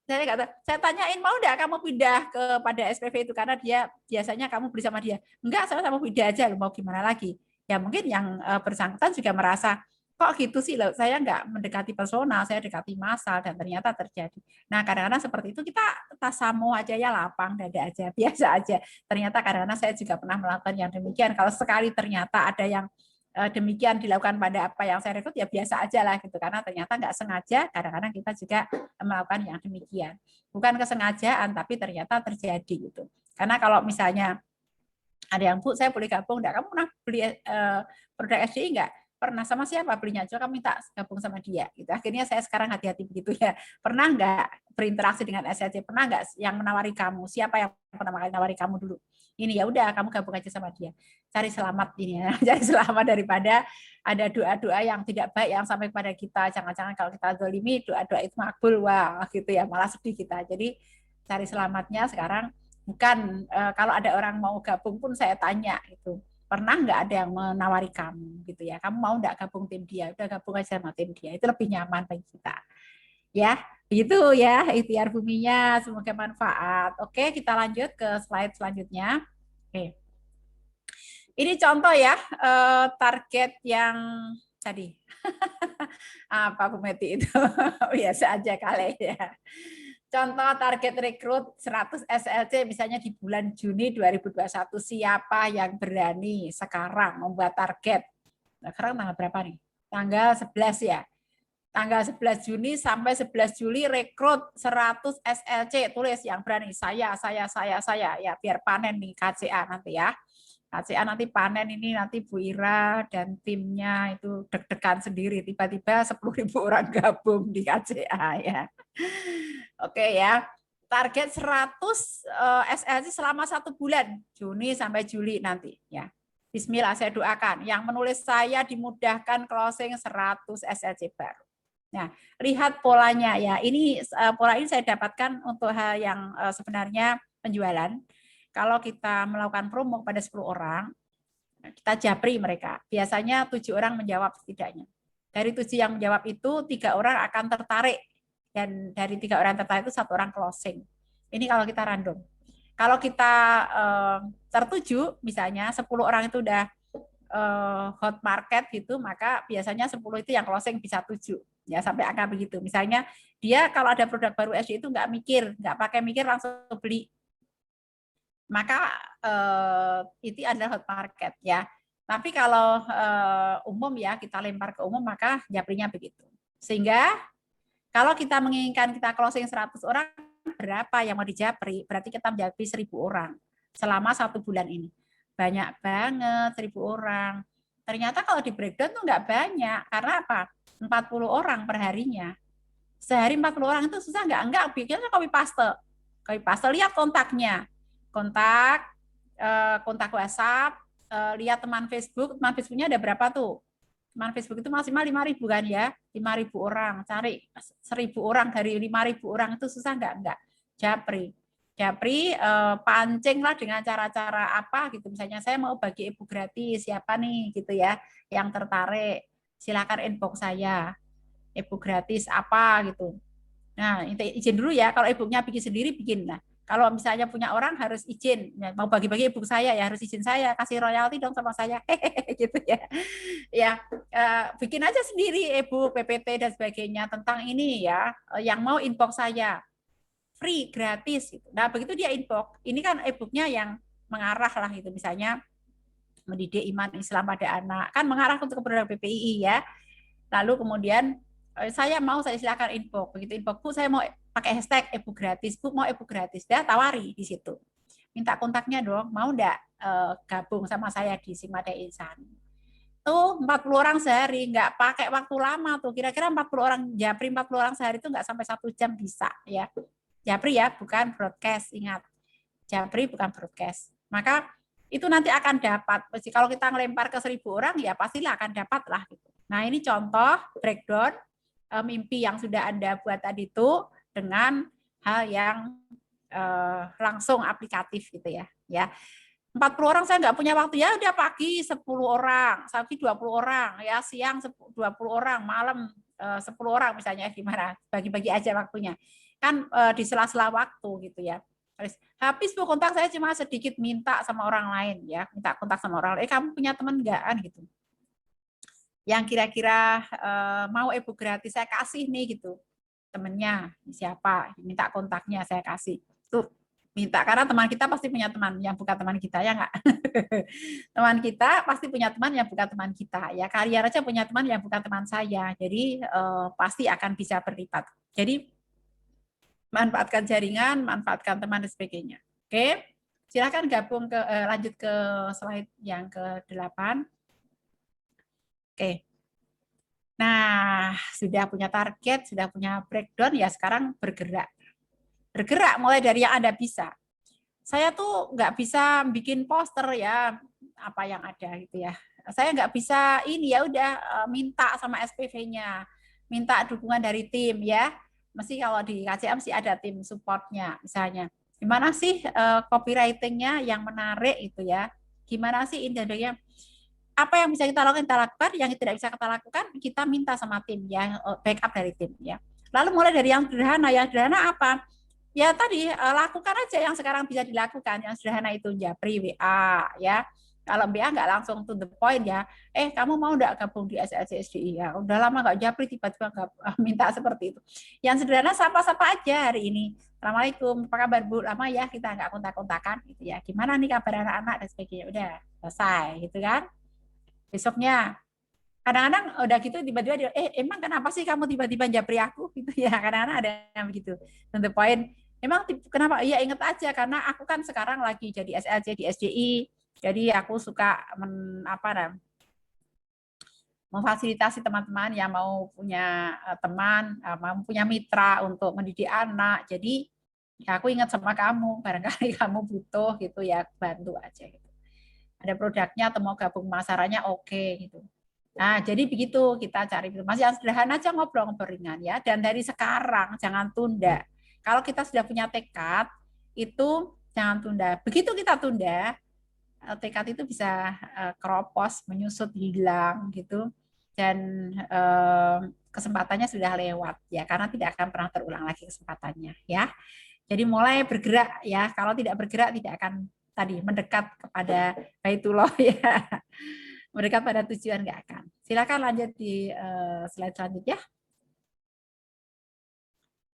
Saya nggak tahu. Saya tanyain, mau nggak kamu pindah kepada SPV itu karena dia biasanya kamu beli sama dia? Enggak, saya sama Bu Ida aja, mau gimana lagi? Ya mungkin yang bersangkutan juga merasa kok gitu sih, loh saya nggak mendekati personal, saya dekati massal, dan ternyata terjadi. Nah kadang-kadang seperti itu kita tasamu aja ya, lapang dada aja, biasa aja. Ternyata kadang-kadang saya juga pernah melakukan yang demikian. Kalau sekali ternyata ada yang demikian dilakukan pada apa yang saya rekrut, ya biasa aja lah gitu, karena ternyata nggak sengaja. Kadang-kadang kita juga melakukan yang demikian, bukan kesengajaan tapi ternyata terjadi gitu. Karena kalau misalnya ada yang, Bu saya boleh gabung enggak, kamu pernah beli produk SDI enggak? Pernah. Sama siapa belinya? Coba kamu minta gabung sama dia gitu. Akhirnya saya sekarang hati-hati begitu ya. Pernah nggak berinteraksi dengan SLC? Pernah nggak yang menawari kamu? Siapa yang pertama kali menawari kamu dulu? Ini ya udah, kamu gabung aja sama dia. Cari selamat ini ya. Cari selamat daripada ada doa-doa yang tidak baik yang sampai kepada kita. Jangan-jangan kalau kita zalimi, doa-doa itu makbul, wah gitu ya, malah sedih kita. Jadi cari selamatnya sekarang. Bukan kalau ada orang mau gabung pun saya tanya itu, pernah nggak ada yang menawari kamu gitu ya, kamu mau nggak gabung tim dia, udah gabung aja sama tim dia, itu lebih nyaman bagi kita ya. Itu ya ikhtiar buminya, semoga manfaat. Oke, kita lanjut ke slide selanjutnya. Oke, ini contoh ya, target yang tadi apa Bu Meti itu biasa aja kali ya. Contoh target rekrut 100 SLC misalnya di bulan Juni 2021. Siapa yang berani sekarang membuat target? Nah, sekarang tanggal berapa nih? Tanggal 11 ya. Tanggal 11 Juni sampai 11 Juli rekrut 100 SLC. Tulis yang berani. Saya. Ya biar panen nih KCA nanti ya. KCA nanti panen ini, nanti Bu Ira dan timnya itu deg-degan sendiri. Tiba-tiba 10.000 orang gabung di KCA ya. Oke ya, target 100 SLC selama 1 bulan, Juni sampai Juli nanti ya. Bismillah, saya doakan. Yang menulis saya dimudahkan closing 100 SLC baru. Nah, lihat polanya ya. Ini pola ini saya dapatkan untuk hal yang sebenarnya penjualan. Kalau kita melakukan promo pada 10 orang, kita japri mereka. Biasanya 7 orang menjawab setidaknya. Dari 7 yang menjawab itu, 3 orang akan tertarik. Dan dari 3 orang tertarik itu 1 orang closing. Ini kalau kita random. Kalau kita tertuju, misalnya 10 orang itu udah hot market gitu, maka biasanya 10 itu yang closing bisa 7. Ya sampai angka begitu. Misalnya dia kalau ada produk baru SD itu nggak pakai mikir langsung beli. Maka itu adalah hot market ya. Tapi kalau umum ya, kita lempar ke umum, maka japrinya begitu. Sehingga kalau kita menginginkan kita closing 100 orang, berapa yang mau dijapri? Berarti kita menjapri 1.000 orang selama 1 bulan ini. Banyak banget 1.000 orang. Ternyata kalau di breakdown tuh nggak banyak. Karena apa? 40 orang per harinya. Sehari 40 orang itu susah nggak? Enggak, bikinnya copy paste. Copy paste, lihat kontaknya. Kontak WhatsApp, lihat teman Facebooknya ada berapa tuh? Teman Facebook itu maksimal 5.000 kan ya, 5.000 orang, cari 1.000 orang dari 5.000 orang itu susah nggak? Japri, pancinglah dengan cara-cara apa gitu, misalnya saya mau bagi e-book gratis, siapa nih gitu ya, yang tertarik, silakan inbox saya, e-book gratis apa gitu. Nah, izin dulu ya, kalau e-booknya bikin sendiri, bikin. Nah, Kalau misalnya punya orang harus izin, ya, mau bagi-bagi e-book saya ya harus izin saya, kasih royalti dong sama saya, gitu ya. Ya, bikin aja sendiri e-book, PPT dan sebagainya tentang ini ya. Yang mau inbox saya, free, gratis. Gitu. Nah, begitu dia inbox, ini kan e-booknya yang mengarah lah itu, misalnya mendidik iman Islam pada anak, kan mengarah untuk kepada PPII ya. Lalu kemudian saya silakan inbox, begitu inbox Bu saya mau pakai hashtag e-book gratis, Bu mau e-book gratis, dah tawari di situ, minta kontaknya dong, mau enggak gabung sama saya di Simada Insan. Tuh 40 orang sehari, nggak pakai waktu lama tuh, kira-kira 40 orang japri 40 orang sehari itu nggak sampai 1 jam bisa ya. Japri ya, bukan broadcast, ingat. Japri bukan broadcast. Maka itu nanti akan dapat, kalau kita ngelempar ke 1.000 orang ya pastilah akan dapat lah gitu. Nah, ini contoh breakdown mimpi yang sudah Anda buat tadi itu dengan hal yang langsung aplikatif gitu ya. 40 orang saya nggak punya waktu, ya udah pagi 10 orang, pagi 20 orang, ya siang 20 orang, malam 10 orang misalnya, gimana? Bagi-bagi aja waktunya. Kan di sela-sela waktu gitu ya. Habis Bu kontak saya cuma sedikit minta sama orang lain ya, minta kontak sama orang lain. Kamu punya teman nggak kan gitu? Yang kira-kira mau e-book gratis saya kasih nih gitu. Temennya siapa? Minta kontaknya saya kasih. Tuh minta, karena teman kita pasti punya teman yang bukan teman kita ya nggak? Teman kita pasti punya teman yang bukan teman kita ya. Kalian aja punya teman yang bukan teman saya. Jadi pasti akan bisa berlipat. Jadi manfaatkan jaringan, manfaatkan teman dan sebagainya. Oke, silakan gabung ke lanjut ke slide yang ke-8. Oke. Nah, sudah punya target, sudah punya breakdown, ya sekarang bergerak. Bergerak mulai dari yang Anda bisa. Saya tuh nggak bisa bikin poster ya, apa yang ada gitu ya. Saya nggak bisa ini, ya udah minta sama SPV-nya, minta dukungan dari tim ya. Mesti kalau di KCM sih ada tim supportnya misalnya. Gimana sih copywriting-nya yang menarik itu ya? Gimana sih ini dan sebagainya? Apa yang bisa kita lakukan, yang tidak bisa kita lakukan, kita minta sama tim ya, backup dari tim ya. Lalu mulai dari yang sederhana apa? Ya tadi lakukan aja yang sekarang bisa dilakukan, yang sederhana itu japri WA ya. Kalau WA nggak langsung to the point ya, kamu mau nggak gabung di SLC SDI ya? Udah lama nggak japri, tiba-tiba nggak minta seperti itu. Yang sederhana sapa-sapa aja hari ini. Assalamualaikum, apa kabar Bu? Lama ya kita nggak kontak-kontakan gitu ya. Gimana nih kabar anak-anak dan sebagainya. Udah selesai gitu kan. Besoknya kadang-kadang udah gitu tiba-tiba dia, emang kenapa sih kamu tiba-tiba japri aku gitu ya, kadang-kadang ada yang begitu. To the point, emang kenapa? Iya inget aja karena aku kan sekarang lagi jadi SLC di SDI, jadi aku suka memfasilitasi teman-teman yang mau punya teman, mau punya mitra untuk mendidik anak. Jadi ya aku ingat sama kamu, barangkali kamu butuh gitu ya, bantu aja gitu. Ada produknya atau mau gabung pemasarannya oke gitu. Nah, jadi begitu kita cari. Masih yang sederhana aja, ngobrol-ngobrol ringan ya. Dan dari sekarang jangan tunda. Kalau kita sudah punya tekad, itu jangan tunda. Begitu kita tunda, tekad itu bisa keropos, menyusut, hilang gitu. Dan kesempatannya sudah lewat ya, karena tidak akan pernah terulang lagi kesempatannya ya. Jadi mulai bergerak ya. Kalau tidak bergerak tidak akan tadi mendekat kepada Baitullah ya. Mendekat pada tujuan nggak akan. Silakan lanjut di slide selanjutnya.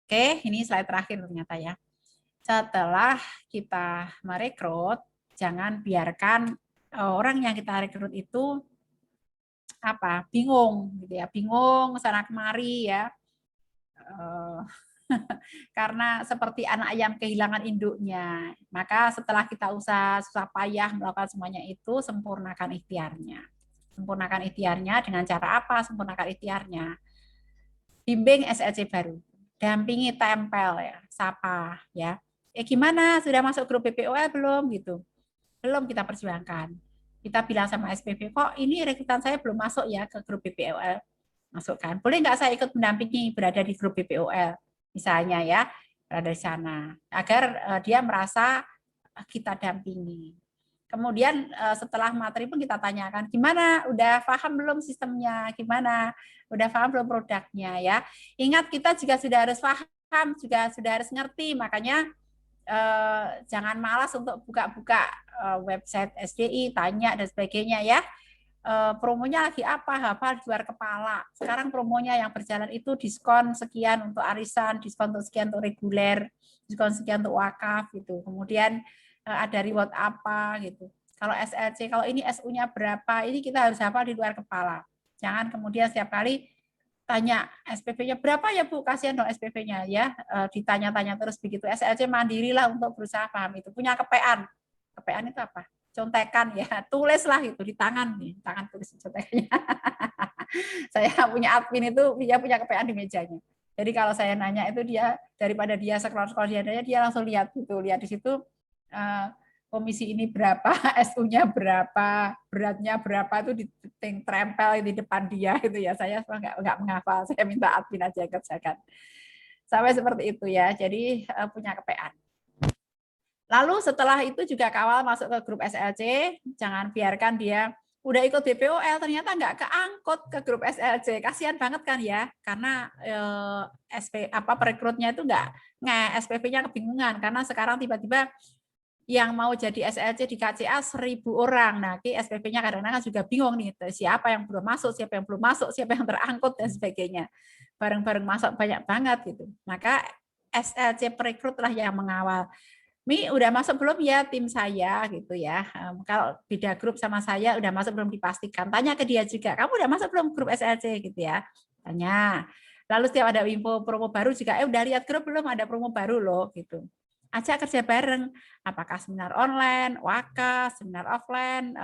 Oke, ini slide terakhir ternyata ya. Setelah kita merekrut, jangan biarkan orang yang kita rekrut itu bingung gitu ya, bingung sana kemari ya. Karena seperti anak ayam kehilangan induknya. Maka setelah kita usaha susah payah melakukan semuanya itu, sempurnakan ikhtiarnya. Sempurnakan ikhtiarnya dengan cara apa? Sempurnakan ikhtiarnya. Bimbing SLC baru. Dampingi, tempel ya, sapa ya. Gimana? Sudah masuk grup BPOL belum gitu? Belum, kita perjuangkan. Kita bilang sama SPV, kok ini rekrutan saya belum masuk ya ke grup BPOL. Masukkan. Boleh nggak saya ikut mendampingi berada di grup BPOL? Misalnya ya, berada di sana. Agar dia merasa kita dampingi. Kemudian setelah materi pun kita tanyakan, gimana? Udah paham belum sistemnya? Gimana? Udah paham belum produknya ya? Ingat kita juga sudah harus paham, juga sudah harus ngerti. Makanya jangan malas untuk buka-buka website SDI, tanya dan sebagainya ya. Promonya lagi apa, hafal di luar kepala. Sekarang promonya yang berjalan itu diskon sekian untuk arisan, diskon untuk sekian untuk reguler, diskon sekian untuk wakaf gitu. Kemudian ada reward apa gitu. Kalau SLC, kalau ini SU-nya berapa, ini kita harus hafal di luar kepala. Jangan kemudian setiap kali tanya SPP-nya berapa ya Bu, kasihan dong SPP-nya ya, ditanya-tanya terus begitu. SLC mandirilah untuk berusaha paham itu. Punya kepean. Kepean itu apa? Contekan ya, tulislah itu di tangan nih, tangan tulis contekannya. Saya punya admin itu dia punya kepean di mejanya. Jadi kalau saya nanya itu dia daripada dia scroll-scroll dia langsung lihat gitu, lihat di situ komisi ini berapa, SU-nya berapa, beratnya berapa itu ditempel di depan dia itu ya. Saya nggak menghafal, saya minta admin aja yang kerjakan. Sampai seperti itu ya. Jadi punya kepean. Lalu setelah itu juga kawal masuk ke grup SLC, jangan biarkan dia udah ikut BPOL ternyata nggak keangkut ke grup SLC, kasihan banget kan ya, karena perekrutnya itu nggak SPP-nya kebingungan karena sekarang tiba-tiba yang mau jadi SLC di KCA 1.000 orang, nah SPP-nya kadang-kadang juga bingung nih, siapa yang belum masuk, siapa yang belum masuk, siapa yang terangkut dan sebagainya, bareng-bareng masuk banyak banget gitu, maka SLC perekrutlah yang mengawal. Mi udah masuk belum ya tim saya gitu ya. Kalau beda grup sama saya udah masuk belum dipastikan. Tanya ke dia juga, kamu udah masuk belum grup SLC gitu ya. Tanya. Lalu setiap ada info promo baru juga, udah lihat grup belum ada promo baru loh gitu. Ajak kerja bareng. Apakah seminar online, wakas, seminar offline,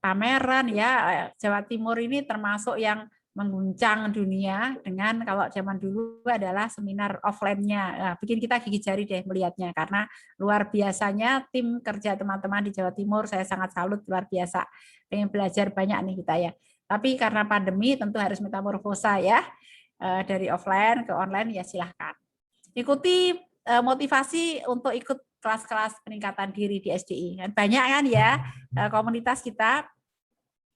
pameran ya. Jawa Timur ini termasuk yang mengguncang dunia dengan kalau zaman dulu adalah seminar offline-nya. Nah, bikin kita gigit jari deh melihatnya karena luar biasanya tim kerja teman-teman di Jawa Timur, saya sangat salut, luar biasa. Pengen belajar banyak nih kita ya. Tapi karena pandemi tentu harus metamorfosa ya. Dari offline ke online ya silahkan. Ikuti motivasi untuk ikut kelas-kelas peningkatan diri di SDI. Banyak kan ya komunitas kita,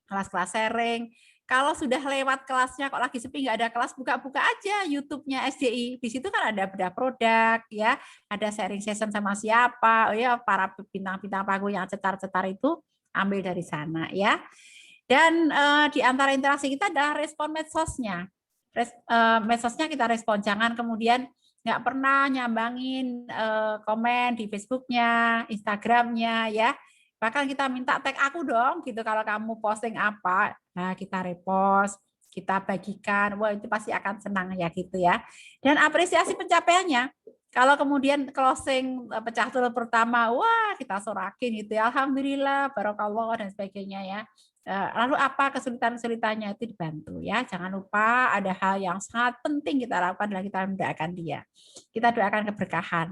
kelas-kelas sharing. Kalau sudah lewat kelasnya kok lagi sepi nggak ada kelas, buka-buka aja YouTube-nya SDI. Di situ kan ada bedah produk ya, ada sharing session sama siapa, ya para bintang-bintang pagu yang cetar-cetar itu ambil dari sana ya. Dan di antara interaksi kita adalah respon medsosnya. Medsosnya kita respon, jangan kemudian nggak pernah nyambangin komen di Facebooknya, Instagramnya ya. Bahkan kita minta tag aku dong, gitu kalau kamu posting apa, nah kita repost, kita bagikan, wah itu pasti akan senang ya gitu ya. Dan apresiasi pencapaiannya. Kalau kemudian closing pecah telur pertama, wah kita sorakin gitu ya, alhamdulillah, barokallah dan sebagainya ya. Lalu apa kesulitan-kesulitannya itu dibantu ya. Jangan lupa ada hal yang sangat penting kita lakukan adalah kita mendoakan dia. Kita doakan keberkahan.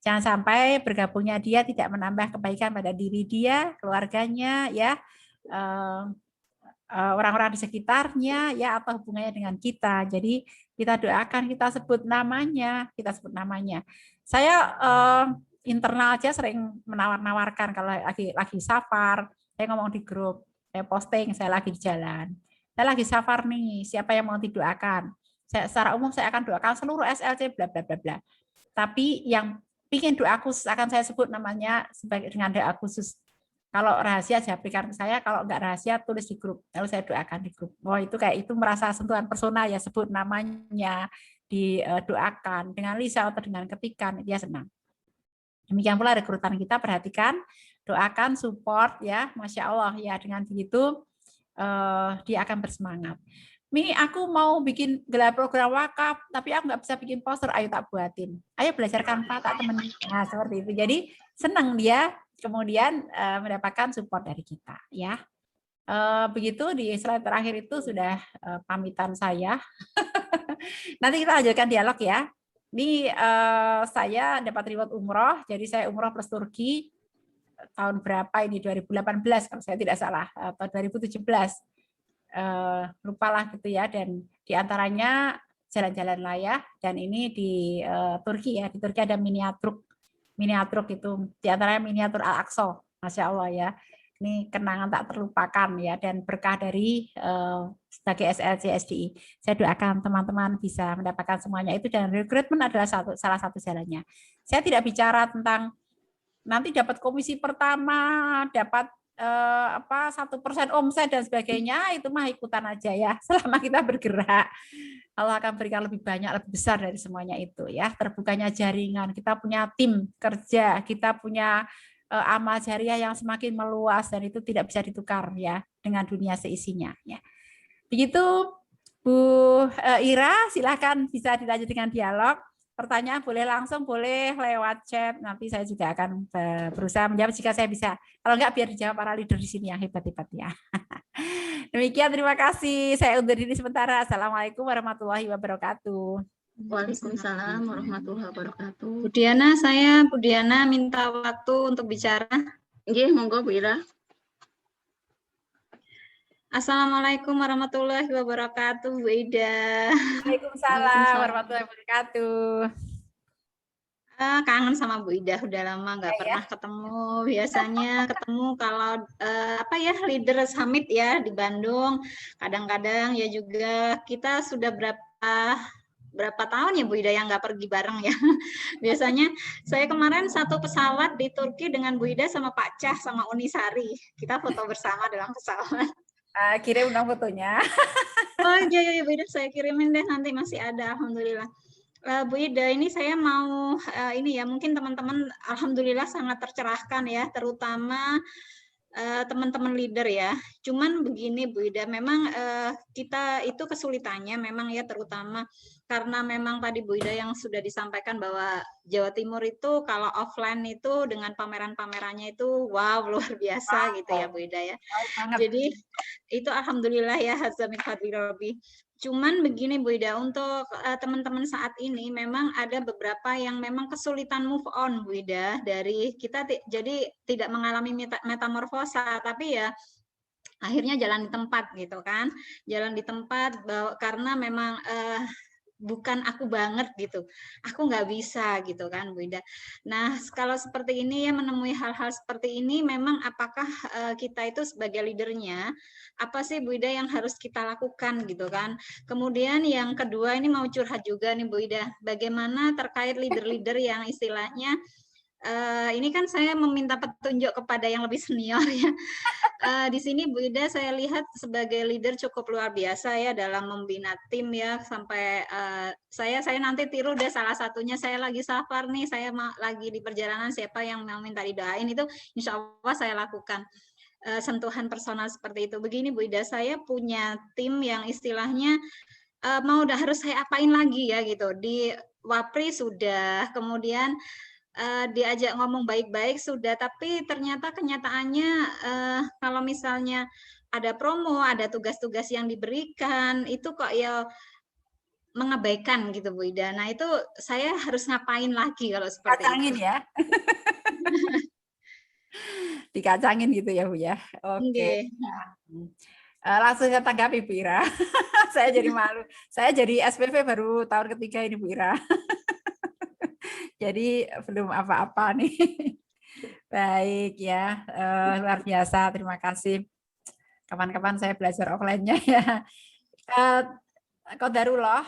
Jangan sampai bergabungnya dia tidak menambah kebaikan pada diri dia, keluarganya ya, orang-orang di sekitarnya ya, atau hubungannya dengan kita. Jadi kita doakan, kita sebut namanya, Saya internal aja sering menawar-nawarkan kalau lagi safar, saya ngomong di grup, saya posting, saya lagi di jalan, saya lagi safar nih, siapa yang mau didoakan? Secara umum saya akan doakan seluruh SLC bla bla bla bla. Tapi yang bikin doa khusus akan saya sebut namanya sebagai dengan doa khusus. Kalau rahasia saya berikan ke saya, kalau enggak rahasia tulis di grup, lalu saya doakan di grup. Oh itu kayak itu merasa sentuhan personal ya, sebut namanya, didoakan dengan lisan atau dengan ketikan, dia senang. Demikian pula rekrutan kita, perhatikan, doakan, support ya, Masya Allah ya, dengan begitu dia akan bersemangat. Mi, aku mau bikin gelar program wakaf, tapi aku nggak bisa bikin poster, ayo tak buatin. Ayo belajar Canva tak temen. Nah seperti itu. Jadi senang dia kemudian mendapatkan support dari kita ya. Begitu di slide terakhir itu sudah pamitan saya. Nanti kita lanjutkan dialog ya. Ini saya dapat reward umroh, jadi saya umroh plus Turki tahun berapa ini, 2018 kalau saya tidak salah, atau 2017. Lupalah gitu ya, dan diantaranya jalan-jalan lah ya, dan ini di Turki ya, di Turki ada miniatur itu, diantaranya miniatur Al-Aqsa, Masya Allah ya. Ini kenangan tak terlupakan ya, dan berkah dari sebagai SLC SDI. Saya doakan teman-teman bisa mendapatkan semuanya itu, dan rekrutmen adalah salah satu jalannya. Saya tidak bicara tentang nanti dapat komisi pertama, dapat 1% omset dan sebagainya, itu mah ikutan aja ya. Selama kita bergerak, Allah akan berikan lebih banyak, lebih besar dari semuanya itu ya. Terbukanya jaringan, kita punya tim kerja, kita punya amal jariah yang semakin meluas, dan itu tidak bisa ditukar ya dengan dunia seisinya ya. Begitu Bu Ira, silakan bisa dilanjut dengan dialog. Pertanyaan boleh langsung, boleh lewat chat. Nanti saya juga akan berusaha menjawab jika saya bisa. Kalau enggak, biar dijawab para leader di sini yang hebat-hebat ya. Demikian, terima kasih. Saya undur diri sementara. Assalamualaikum warahmatullahi wabarakatuh. Waalaikumsalam warahmatullahi wabarakatuh. Bu Diana minta waktu untuk bicara. Nggih, monggo Bu Ira. Assalamualaikum warahmatullahi wabarakatuh, Bu Ida. Waalaikumsalam warahmatullahi wabarakatuh. Kangen sama Bu Ida, udah lama nggak pernah ketemu. Biasanya ketemu kalau leader summit ya di Bandung. Kadang-kadang ya juga kita sudah berapa tahun ya Bu Ida yang nggak pergi bareng ya. Biasanya saya kemarin satu pesawat di Turki dengan Bu Ida sama Pak Cah sama Unisari. Kita foto bersama dalam pesawat. Kirim dong fotonya. Oh iya Bu Ida, saya kirimin deh, nanti masih ada, alhamdulillah. Bu Ida, ini saya mau mungkin teman-teman alhamdulillah sangat tercerahkan ya, terutama teman-teman leader ya. Cuman begini Bu Ida, memang kita itu kesulitannya memang ya, terutama karena memang tadi Bu Ida yang sudah disampaikan bahwa Jawa Timur itu kalau offline itu dengan pameran-pamerannya itu wow, luar biasa gitu ya Bu Ida ya. Jadi itu alhamdulillah ya, hazamit fadlirobi. Cuman begini Bu Ida, untuk teman-teman saat ini memang ada beberapa yang memang kesulitan move on Bu Ida, dari kita jadi tidak mengalami metamorfosa, tapi ya akhirnya jalan di tempat gitu kan, jalan di tempat karena memang bukan aku banget gitu, aku nggak bisa gitu kan Bu Ida. Nah kalau seperti ini ya, menemui hal-hal seperti ini, memang apakah kita itu sebagai leadernya, apa sih Bu Ida yang harus kita lakukan gitu kan. Kemudian yang kedua, ini mau curhat juga nih Bu Ida, bagaimana terkait leader-leader yang istilahnya ini kan saya meminta petunjuk kepada yang lebih senior ya. Di sini Bu Ida saya lihat sebagai leader cukup luar biasa ya dalam membina tim ya, sampai saya nanti tiru deh salah satunya, saya lagi safar nih, saya lagi di perjalanan, siapa yang mau minta didoain itu insya Allah saya lakukan sentuhan personal seperti itu. Begini Bu Ida, saya punya tim yang istilahnya harus saya apain lagi ya gitu, di Wapri sudah, kemudian diajak ngomong baik-baik sudah, tapi ternyata kenyataannya kalau misalnya ada promo, ada tugas-tugas yang diberikan, itu kok ya mengabaikan gitu Bu Ida. Nah itu saya harus ngapain lagi kalau seperti Kacangin itu? Ya. Dikacangin gitu ya Bu ya. Oke. Langsung saya tanggapi Bu Ira. Saya jadi malu. Saya jadi SPV baru tahun ketiga ini Bu Ira. Jadi belum apa-apa nih. Baik ya, luar biasa. Terima kasih. Kapan-kapan saya belajar offline-nya ya. Qadarullah,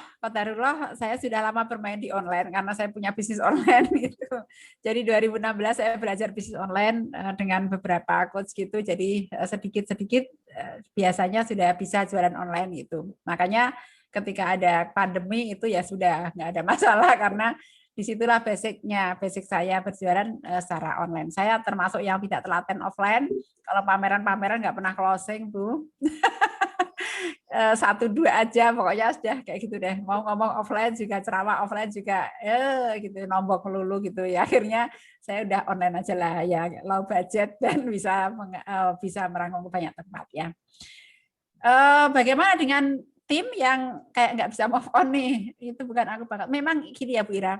saya sudah lama bermain di online karena saya punya bisnis online gitu. Jadi 2016 saya belajar bisnis online dengan beberapa coach gitu. Jadi sedikit-sedikit biasanya sudah bisa jualan online gitu. Makanya ketika ada pandemi itu ya sudah nggak ada masalah, karena disitulah basic saya berjualan secara online. Saya termasuk yang tidak telaten offline. Kalau pameran-pameran nggak pernah closing Bu. 1-2 aja pokoknya sudah kayak gitu deh. Mau ngomong offline juga, ceramah offline juga gitu, nombok melulu gitu ya. Akhirnya saya udah online aja lah ya, low budget dan bisa merangkul banyak tempat ya. Bagaimana dengan tim yang kayak nggak bisa move on nih? Itu bukan aku banget. Memang gini ya Bu Ira.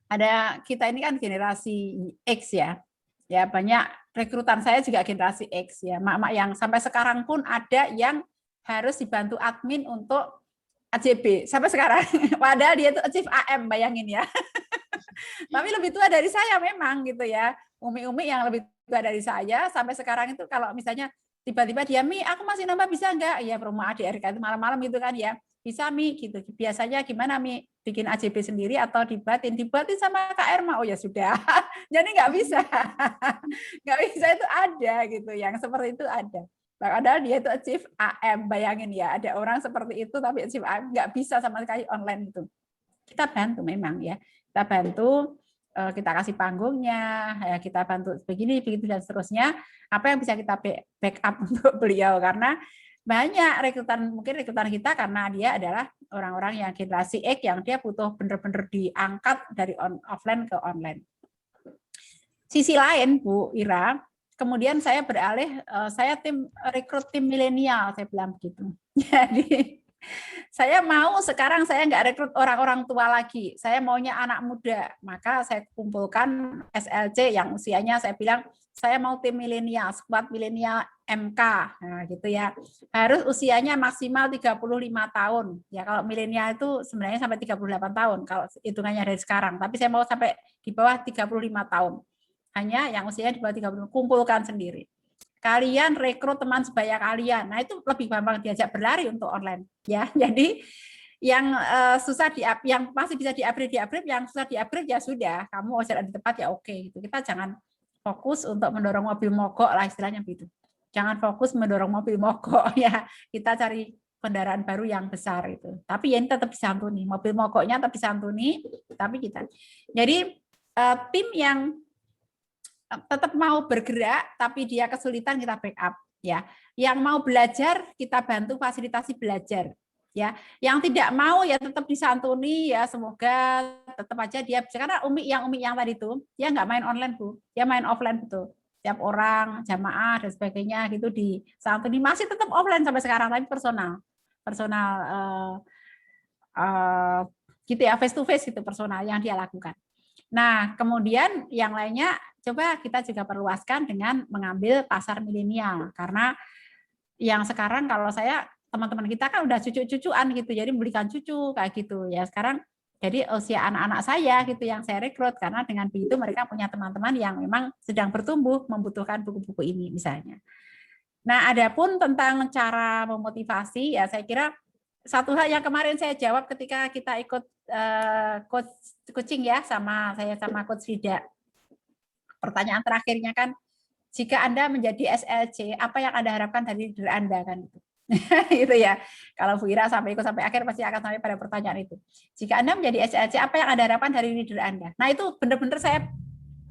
Ada kita ini kan generasi X ya. Ya banyak rekrutan saya juga generasi X ya. Mak-mak yang sampai sekarang pun ada yang harus dibantu admin untuk AJB sampai sekarang. Padahal dia itu achieve AM, bayangin ya. Tapi lebih tua dari saya memang gitu ya. Umi-umi yang lebih dari saya sampai sekarang itu kalau misalnya tiba-tiba dia, Mi, aku masih nambah bisa enggak? Ya rumah ADRK itu malam-malam gitu kan ya. Bisa, Mi, gitu. Biasanya gimana, Mi? Bikin AJB sendiri atau dibuatin sama Kak Erma? Oh ya sudah. Jadi nggak bisa. Nggak bisa itu ada gitu. Yang seperti itu ada. Padahal dia itu achieve AM, bayangin ya. Ada orang seperti itu tapi achieve AM nggak bisa sama sekali online itu. Kita bantu memang ya. Kita bantu, kita kasih panggungnya, ya kita bantu begini, begitu dan seterusnya. Apa yang bisa kita backup untuk beliau karena banyak mungkin rekrutan kita karena dia adalah orang-orang yang generasi X yang dia butuh benar-benar diangkat dari offline ke online. Sisi lain, Bu Ira, kemudian saya beralih, saya rekrut tim milenial, saya bilang begitu. Jadi saya mau sekarang saya nggak rekrut orang-orang tua lagi, saya maunya anak muda. Maka saya kumpulkan SLC yang usianya saya bilang saya mau tim milenial, squad milenial MK, nah gitu ya. Harus usianya maksimal 35 tahun. Ya kalau milenial itu sebenarnya sampai 38 tahun kalau hitungannya dari sekarang, tapi saya mau sampai di bawah 35 tahun. Hanya yang usianya di bawah 35, kumpulkan sendiri. Kalian rekrut teman sebaya kalian. Nah, itu lebih gampang diajak berlari untuk online ya. Jadi yang susah yang masih bisa di-upgrade, yang susah di-upgrade ya sudah, kamu ada di tempat ya oke gitu. Kita jangan fokus untuk mendorong mobil mogok lah istilahnya begitu. Jangan fokus mendorong mobil mogok ya. Kita cari kendaraan baru yang besar itu. Tapi ya ini tetap disantuni. Mobil mogoknya tetap disantuni, tapi kita. Jadi tim yang tetap mau bergerak tapi dia kesulitan kita backup ya. Yang mau belajar kita bantu fasilitasi belajar. Ya, yang tidak mau ya tetap disantuni ya, semoga tetap aja dia bisa, karena Umi yang tadi itu dia nggak main online Bu, dia main offline betul. Tiap orang jamaah dan sebagainya gitu disantuni, masih tetap offline sampai sekarang tapi personal gitu ya, face to face itu personal yang dia lakukan. Nah kemudian yang lainnya coba kita juga perluaskan dengan mengambil pasar milenial, karena yang sekarang kalau saya teman-teman kita kan udah cucu-cucuan gitu, jadi membelikan cucu kayak gitu ya sekarang. Jadi usia anak-anak saya gitu yang saya rekrut, karena dengan begitu mereka punya teman-teman yang memang sedang bertumbuh membutuhkan buku-buku ini misalnya. Nah, adapun tentang cara memotivasi ya saya kira satu hal yang kemarin saya jawab ketika kita ikut coaching ya sama Coach Rida. Pertanyaan terakhirnya kan, jika Anda menjadi SLC, apa yang Anda harapkan dari diri Anda kan itu. Itu ya. Kalau Bu Ira ikut sampai akhir pasti akan sampai pada pertanyaan itu. Jika Anda menjadi SLC, apa yang Anda harapkan dari leader Anda? Nah, itu benar-benar saya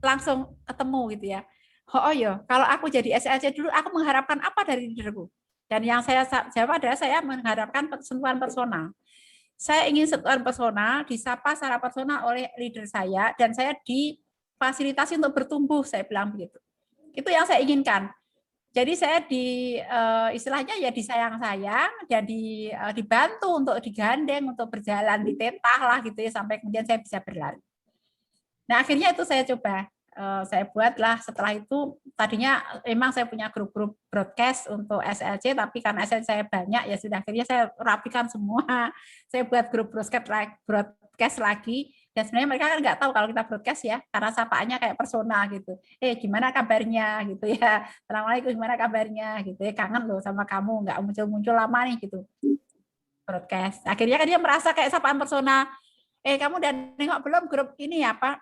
langsung ketemu gitu ya. Oh iya, kalau aku jadi SLC dulu, aku mengharapkan apa dari leaderku? Dan yang saya jawab adalah saya mengharapkan sentuhan personal. Saya ingin sentuhan personal, disapa secara personal oleh leader saya, dan saya difasilitasi untuk bertumbuh, saya bilang begitu. Itu yang saya inginkan. Jadi saya istilahnya ya disayang-sayang, jadi dibantu untuk digandeng, untuk berjalan, ditetah lah gitu ya, sampai kemudian saya bisa berlari. Nah akhirnya itu saya coba, saya buatlah setelah itu, tadinya memang saya punya grup-grup broadcast untuk SLC, tapi karena SLC saya banyak, ya sudah akhirnya saya rapikan semua, saya buat grup broadcast lagi. Dan sebenarnya mereka kan nggak tahu kalau kita broadcast ya, karena sapaannya kayak personal gitu. Gimana kabarnya gitu ya. Assalamualaikum, gimana kabarnya gitu ya. Kangen loh sama kamu, nggak muncul-muncul lama nih gitu. Broadcast. Akhirnya kan dia merasa kayak sapaan personal. Kamu udah nengok belum grup ini apa?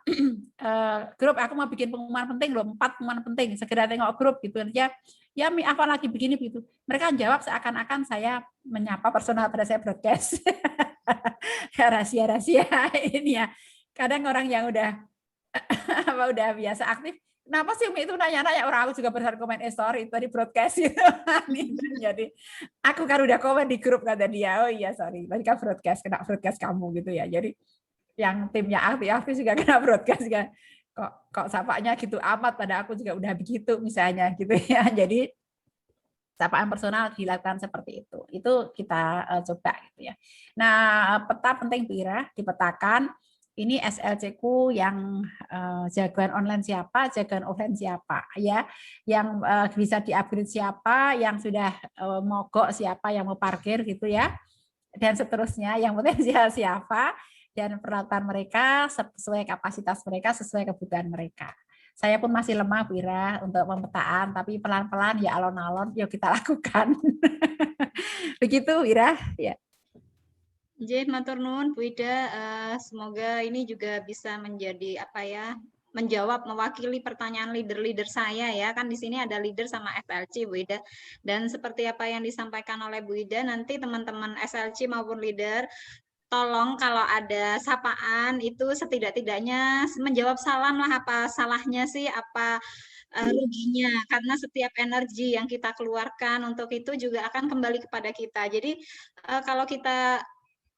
Grup aku mau bikin pengumuman penting loh, 4 pengumuman penting. Segera tengok grup gitu aja. Ya Mi, apa lagi begini begitu. Mereka jawab seakan-akan saya menyapa personal pada saya broadcast. Rahasia-rahasia ini ya. Kadang orang yang udah biasa aktif, kenapa sih Umi itu nanya-nanya, orang aku juga besar komen story itu di broadcast gitu. Jadi aku kan udah komen di grup kata dia, oh iya sorry, tadi kan kena broadcast kamu gitu ya. Jadi yang timnya aktif juga kena broadcast kan. Kok sapanya gitu amat, pada aku juga udah begitu misalnya gitu ya. Jadi sapaan personal dilakukan seperti itu. Itu kita coba gitu ya. Nah, peta penting Bu Ira, dipetakan ini SLC-ku yang jagoan online siapa, jagoan offline siapa ya. Yang bisa di-upgrade siapa, yang sudah mogok siapa, yang mau parkir gitu ya. Dan seterusnya, yang potensial siapa, dan peralatan mereka sesuai kapasitas mereka, sesuai kebutuhan mereka. Saya pun masih lemah, Bu Ira, untuk pemetaan, tapi pelan-pelan ya alon-alon, yuk kita lakukan. Begitu, Bu Ira. Ya. Nggih, matur nuwun Bu Ida. Semoga ini juga bisa menjadi menjawab mewakili pertanyaan leader-leader saya ya. Kan di sini ada leader sama SLC Bu Ida. Dan seperti apa yang disampaikan oleh Bu Ida, nanti teman-teman SLC maupun leader tolong kalau ada sapaan itu setidak-tidaknya menjawab salam lah, apa salahnya sih, apa ruginya, karena setiap energi yang kita keluarkan untuk itu juga akan kembali kepada kita. Jadi kalau kita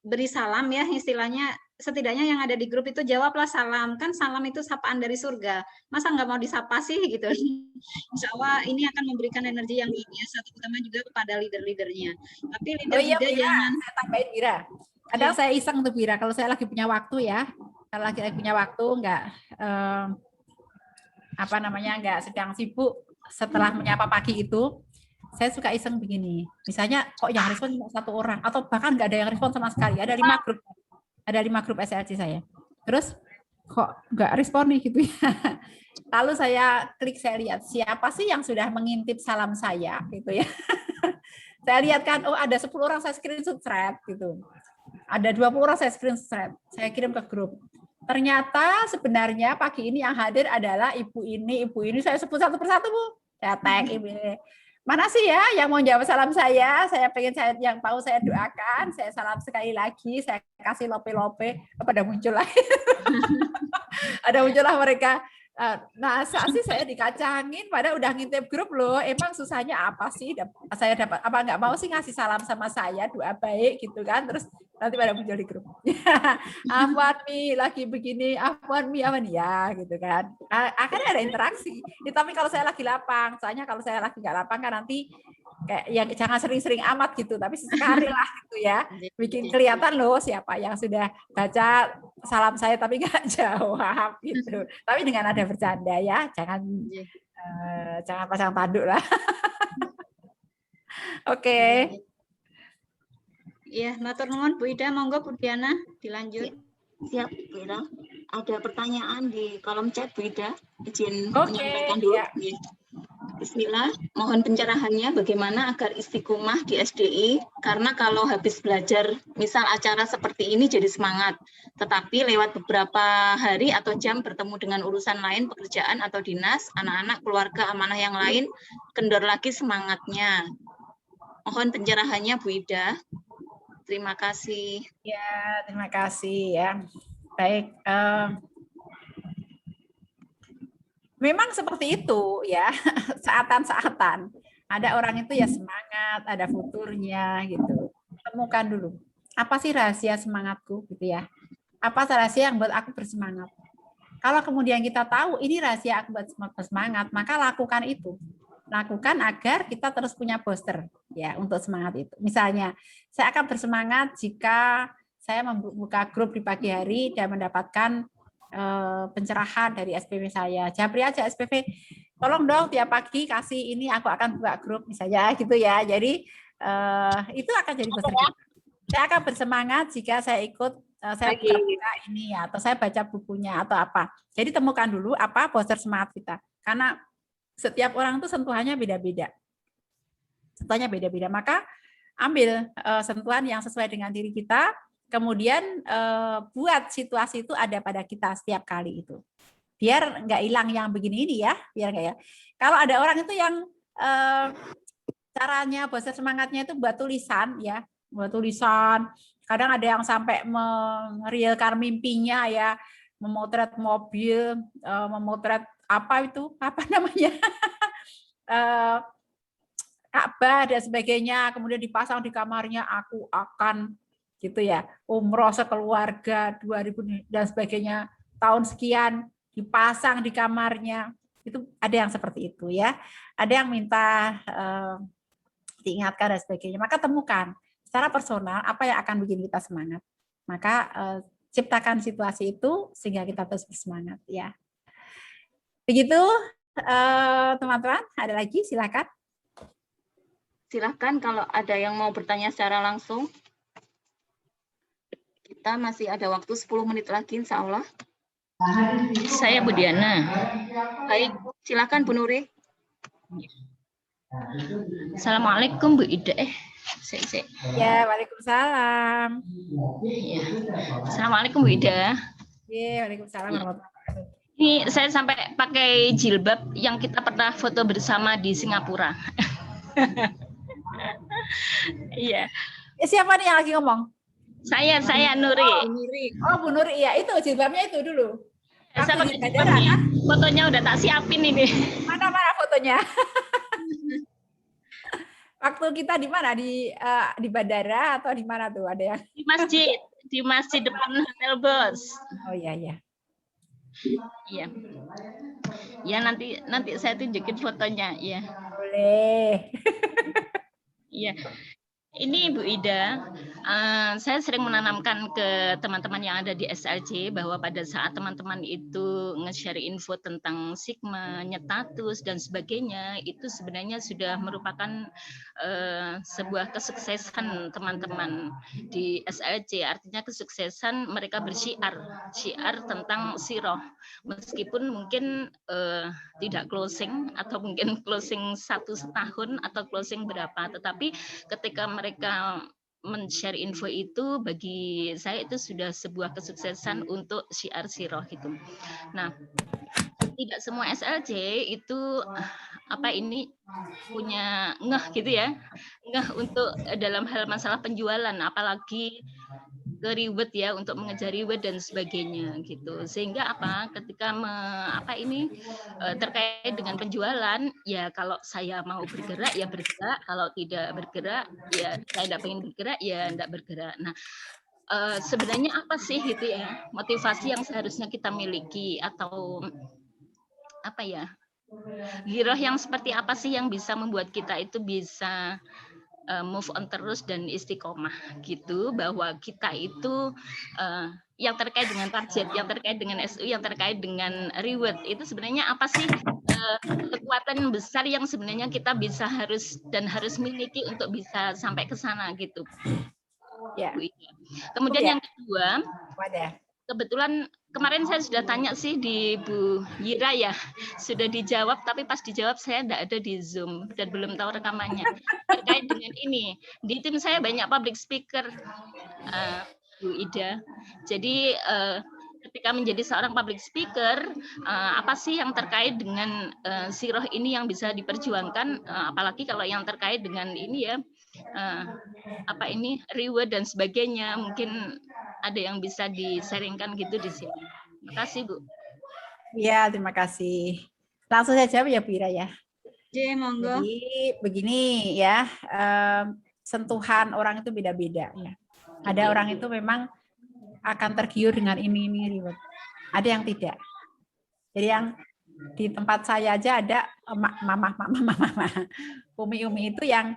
beri salam ya, istilahnya setidaknya yang ada di grup itu jawablah salam, kan salam itu sapaan dari surga, masa nggak mau disapa sih gitu. Insya Allah ini akan memberikan energi yang luar biasa, terutama juga kepada leader-leadernya. Tapi leader juga jangan saya tambahin Bira. Kadang saya iseng tuh Bira, kalau saya lagi punya waktu ya, kalau lagi punya waktu nggak nggak sedang sibuk setelah menyapa pagi itu, saya suka iseng begini. Misalnya kok yang respon cuma 1 orang atau bahkan nggak ada yang respon sama sekali. Ada 5 grup SLC saya. Terus kok nggak respon nih gitu ya. Lalu saya klik, saya lihat siapa sih yang sudah mengintip salam saya gitu ya. Saya lihat kan, oh ada 10 orang saya screenshot thread gitu. Ada 20 orang saya screenshot, saya kirim ke grup. Ternyata sebenarnya pagi ini yang hadir adalah ibu ini, saya sebut satu persatu Bu. Saya tag ibu ini. Mana sih ya yang mau jawab salam saya pengen yang tahu saya doakan, saya salam sekali lagi, saya kasih lope-lope, pada muncul lah. Ada muncullah mereka. Nah, saat sih saya dikacangin, padahal udah ngintip grup loh. Emang susahnya apa sih? Saya dapat apa nggak mau sih ngasih salam sama saya, doa baik gitu kan? Terus nanti pada muncul di grup. Afwan Mi lagi begini, Afwan Mi apa nih ya gitu kan? Akhirnya ada interaksi. Tapi kalau saya lagi lapang, soalnya kalau saya lagi nggak lapang kan nanti kayak ya jangan sering-sering amat gitu, tapi sesekali lah gitu ya, bikin kelihatan loh siapa yang sudah baca salam saya tapi nggak jawab gitu. Tapi dengan ada bercanda ya, jangan pasang tanduk lah. Oke. Iya, matur nuwun Bu Ida, monggo Bu Diana dilanjut. Siap, Bu Ira. Ada pertanyaan di kolom chat Bu Ida, izin Oke, menyampaikan dulu. ya. Bismillah, mohon pencerahannya bagaimana agar istiqomah di SDI, karena kalau habis belajar misal acara seperti ini jadi semangat, tetapi lewat beberapa hari atau jam bertemu dengan urusan lain, pekerjaan atau dinas, anak-anak, keluarga, amanah yang lain, kendor lagi semangatnya. Mohon pencerahannya Bu Ida. Terima kasih. Ya, terima kasih ya. Baik, memang seperti itu ya, saatan-saatan. Ada orang itu ya semangat, ada futurnya gitu. Temukan dulu, apa sih rahasia semangatku gitu ya. Apa rahasia yang buat aku bersemangat. Kalau kemudian kita tahu ini rahasia aku buat bersemangat, maka lakukan itu. Lakukan agar kita terus punya booster ya untuk semangat itu. Misalnya, saya akan bersemangat jika saya membuka grup di pagi hari dan mendapatkan pencerahan dari SPV saya. Japri aja SPV, tolong dong tiap pagi kasih ini, aku akan buka grup misalnya gitu ya. Jadi itu akan jadi booster kita. Saya akan bersemangat jika saya ikut saya buka ini atau saya baca bukunya atau apa. Jadi temukan dulu apa booster semangat kita. Karena setiap orang itu sentuhannya beda-beda. Sentuhannya beda-beda. Maka ambil sentuhan yang sesuai dengan diri kita. Kemudian buat situasi itu ada pada kita setiap kali itu. Biar nggak hilang yang begini ini ya. Biar nggak ya. Kalau ada orang itu yang caranya booster semangatnya itu buat tulisan ya. Buat tulisan. Kadang ada yang sampai merealkan mimpinya ya. Memotret mobil, memotret apa itu? Apa namanya? Ka'bah dan sebagainya. Kemudian dipasang di kamarnya, aku akan gitu ya, umroh sekeluarga 2000 dan sebagainya, tahun sekian dipasang di kamarnya. Itu ada yang seperti itu ya. Ada yang minta diingatkan dan sebagainya. Maka temukan secara personal apa yang akan bikin kita semangat. Maka ciptakan situasi itu sehingga kita terus bersemangat ya. Begitu teman-teman, ada lagi silakan. Silakan kalau ada yang mau bertanya secara langsung. Kita masih ada waktu 10 menit lagi insya Allah. Saya Bu Diana. Baik, silakan Bu Nuri. Assalamualaikum Bu Ida. Ya, waalaikumsalam. Ya. Assalamualaikum Bu Ida. Ya, waalaikumsalam warahmatullahi wabarakatuh. Ini saya sampai pakai jilbab yang kita pernah foto bersama di Singapura. Iya. Siapa nih yang lagi ngomong? Saya Nuri. Bu Nuri. Oh, Bu Nuri, ya itu jilbabnya itu dulu. Saya Waktu pakai di bandara, jilbab nih. kan? Fotonya udah tak siapin ini. Mana fotonya? Waktu kita di mana? Di bandara atau di mana tuh? Ada yang? Di masjid depan Hotel Bos. Oh iya. Iya. Ya nanti saya tunjukin fotonya ya. Boleh. Iya. Ini Bu Ida, saya sering menanamkan ke teman-teman yang ada di SLC bahwa pada saat teman-teman itu nge-share info tentang sigma, nyetatus, dan sebagainya, itu sebenarnya sudah merupakan sebuah kesuksesan teman-teman di SLC. Artinya kesuksesan mereka syiar tentang siroh. Meskipun mungkin tidak closing atau mungkin closing 1 setahun atau closing berapa, tetapi ketika mereka men-share info itu, bagi saya itu sudah sebuah kesuksesan untuk syiar siroh itu. Nah, tidak semua SLC itu punya ngeh gitu ya, ngeh untuk dalam hal masalah penjualan, apalagi ke reward ya, untuk mengejar reward dan sebagainya gitu. Sehingga ketika terkait dengan penjualan, ya kalau saya mau bergerak ya bergerak, kalau tidak bergerak ya saya tidak pengen bergerak ya tidak bergerak. Nah, sebenarnya apa sih gitu ya motivasi yang seharusnya kita miliki, atau giroh yang seperti apa sih yang bisa membuat kita itu bisa move on terus dan istiqomah gitu, bahwa kita itu yang terkait dengan target, yang terkait dengan SU, yang terkait dengan reward, itu sebenarnya apa sih kekuatan besar yang sebenarnya kita harus miliki untuk bisa sampai ke sana gitu. Ya. Kemudian yang kedua, Wadah. kebetulan kemarin saya sudah tanya sih di Bu Yira ya, sudah dijawab, tapi pas dijawab saya tidak ada di Zoom dan belum tahu rekamannya. Terkait dengan ini, di tim saya banyak public speaker, Bu Ida. Jadi ketika menjadi seorang public speaker, apa sih yang terkait dengan siroh ini yang bisa diperjuangkan, apalagi kalau yang terkait dengan ini ya, reward dan sebagainya, mungkin ada yang bisa di-sharingkan gitu di sini. Terima kasih, Bu. Ya, terima kasih. Langsung saya jawab ya, Bu Ira ya. Monggo. Jadi begini ya, sentuhan orang itu beda-beda ya. Ada orang itu memang akan tergiur dengan iming-iming reward. Ada yang tidak. Jadi yang di tempat saya aja ada mama, umi itu yang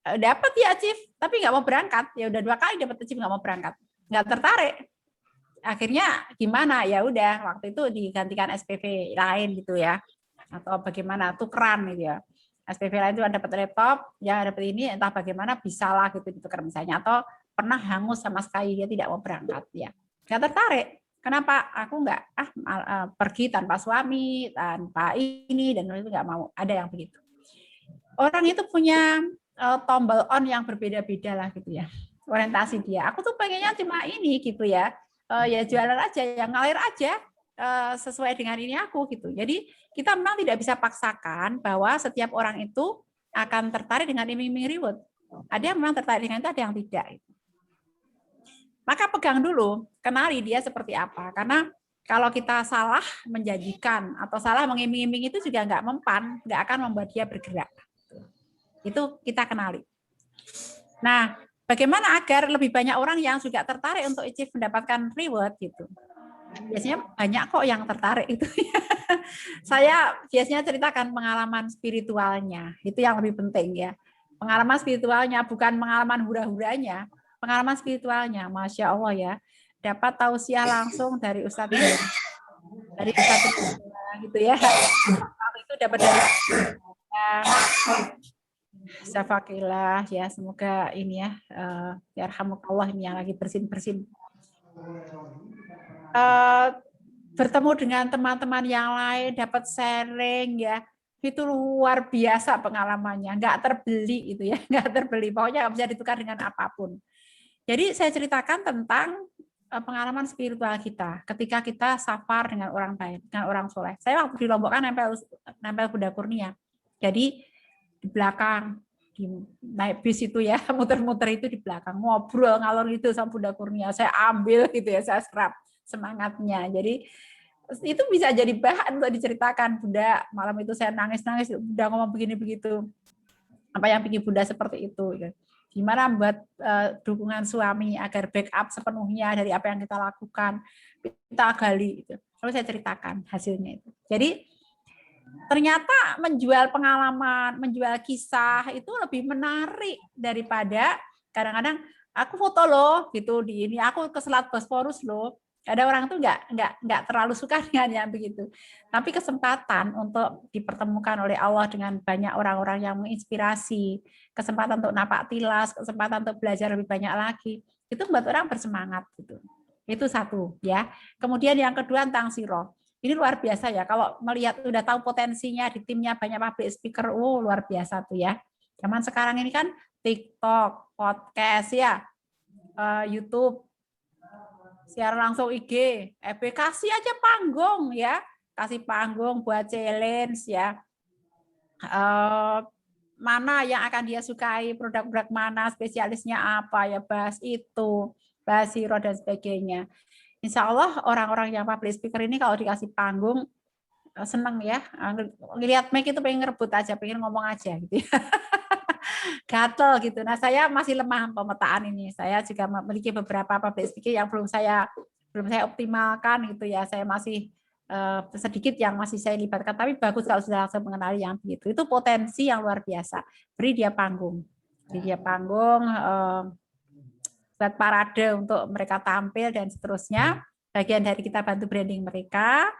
dapat ya Chief, tapi nggak mau berangkat. Ya udah 2 kali dapat Chief nggak mau berangkat, nggak tertarik. Akhirnya gimana? Ya udah waktu itu digantikan SPV lain gitu ya, atau bagaimana tukeran gitu ya. SPV lain itu dapat laptop, ya dapat ini, entah bagaimana bisalah gitu ditukar misalnya, atau pernah hangus sama sekali dia tidak mau berangkat ya, nggak tertarik. Kenapa aku nggak pergi tanpa suami, tanpa ini dan itu nggak mau. Ada yang begitu. Orang itu punya tombol on yang berbeda-beda lah gitu ya, orientasi dia. Aku tuh pengennya cuma ini gitu ya, ya jualan aja, yang ngalir aja sesuai dengan ini aku gitu. Jadi kita memang tidak bisa paksakan bahwa setiap orang itu akan tertarik dengan iming-iming reward. Ada yang memang tertarik dengan itu, ada yang tidak. Maka pegang dulu, kenali dia seperti apa. Karena kalau kita salah menjanjikan atau salah mengiming-iming itu juga nggak mempan, nggak akan membuat dia bergerak. Itu kita kenali. Nah, bagaimana agar lebih banyak orang yang juga tertarik untuk achieve mendapatkan reward gitu? Biasanya banyak kok yang tertarik itu. Saya biasanya ceritakan pengalaman spiritualnya, itu yang lebih penting ya. Pengalaman spiritualnya, bukan pengalaman hura-huranya, pengalaman spiritualnya, Masya Allah ya. Dapat tausiah langsung dari Ustadz gitu ya. Itu dapat dari Safakillah ya, semoga ini ya, yarhamukallah, ini yang lagi bersin-bersin. bertemu dengan teman-teman yang lain, dapat sharing ya, itu luar biasa pengalamannya, nggak terbeli itu ya, nggak terbeli, pokoknya nggak bisa ditukar dengan apapun. Jadi saya ceritakan tentang pengalaman spiritual kita ketika kita safar dengan orang baik, dengan orang soleh. Saya waktu di Lombok kan nempel Bunda Kurnia. Jadi di belakang, di naik bis itu ya, muter-muter itu di belakang, ngobrol ngalor itu sama Bunda Kurnia. Saya ambil gitu ya, saya serap semangatnya. Jadi itu bisa jadi bahan untuk diceritakan. Bunda, malam itu saya nangis-nangis, Bunda ngomong begini begitu. Apa yang bikin Bunda seperti itu? Gimana buat dukungan suami agar backup sepenuhnya dari apa yang kita lakukan, kita gali. Gitu. Lalu saya ceritakan hasilnya itu. Jadi ternyata menjual pengalaman, menjual kisah itu lebih menarik daripada kadang-kadang aku foto loh gitu di ini, aku ke Selat Bosporus loh. Ada orang tuh nggak terlalu suka dengan yang begitu. Tapi kesempatan untuk dipertemukan oleh Allah dengan banyak orang-orang yang menginspirasi, kesempatan untuk napak tilas, kesempatan untuk belajar lebih banyak lagi, itu membuat orang bersemangat gitu. Itu satu ya. Kemudian yang kedua tentang Siro. Ini luar biasa ya, kalau melihat udah tahu potensinya di timnya banyak public speaker, luar biasa tuh ya. Zaman sekarang ini kan TikTok, podcast ya, YouTube, siaran langsung IG, FB, kasih aja panggung ya, kasih panggung buat challenge ya. Mana yang akan dia sukai, produk-produk mana, spesialisnya apa ya, bahas itu, bahas Siro dan sebagainya. Insya Allah orang-orang yang public speaker ini kalau dikasih panggung seneng ya, ngelihat mic itu pengen ngerebut aja, pengen ngomong aja gitu ya. Gatel gitu. Nah saya masih lemah pemetaan ini. Saya juga memiliki beberapa public speaker yang belum saya optimalkan gitu ya. Saya masih sedikit yang masih saya libatkan, tapi bagus kalau sudah langsung mengenali yang begitu. Itu potensi yang luar biasa. Beri dia panggung, buat parade untuk mereka tampil dan seterusnya. Bagian dari kita bantu branding mereka,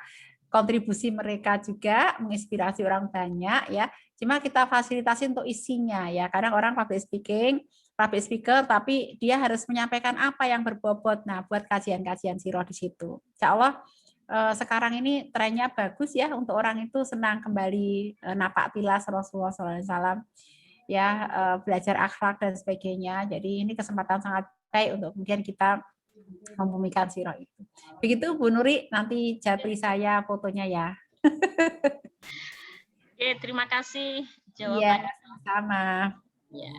kontribusi mereka juga menginspirasi orang banyak ya. Cuma kita fasilitasi untuk isinya ya. Kadang orang public speaker tapi dia harus menyampaikan apa yang berbobot. Nah, buat kajian-kajian Siro di situ. Insya Allah sekarang ini trennya bagus ya untuk orang itu senang kembali napak tilas Rasulullah SAW ya, belajar akhlak dan sebagainya. Jadi ini kesempatan sangat baik untuk kemudian kita membumikan Siro itu. Begitu Bu Nuri, nanti japri saya fotonya ya. Oke, terima kasih jawabannya. Iya, sama. Ya.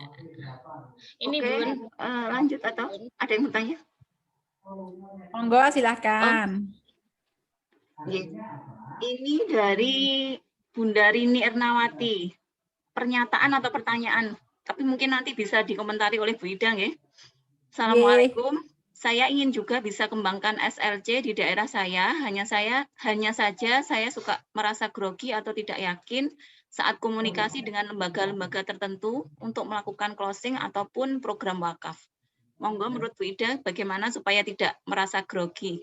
Ini Oke, Bun, lanjut atau ada yang bertanya? Monggo silahkan. Ini dari Bunda Rini Ernawati. Pernyataan atau pertanyaan, tapi mungkin nanti bisa dikomentari oleh Bu Ida ya. Assalamualaikum. Saya ingin juga bisa kembangkan SLC di daerah saya. Hanya saja saya suka merasa grogi atau tidak yakin saat komunikasi dengan lembaga-lembaga tertentu untuk melakukan closing ataupun program wakaf. Monggo menurut Bu Ida bagaimana supaya tidak merasa grogi?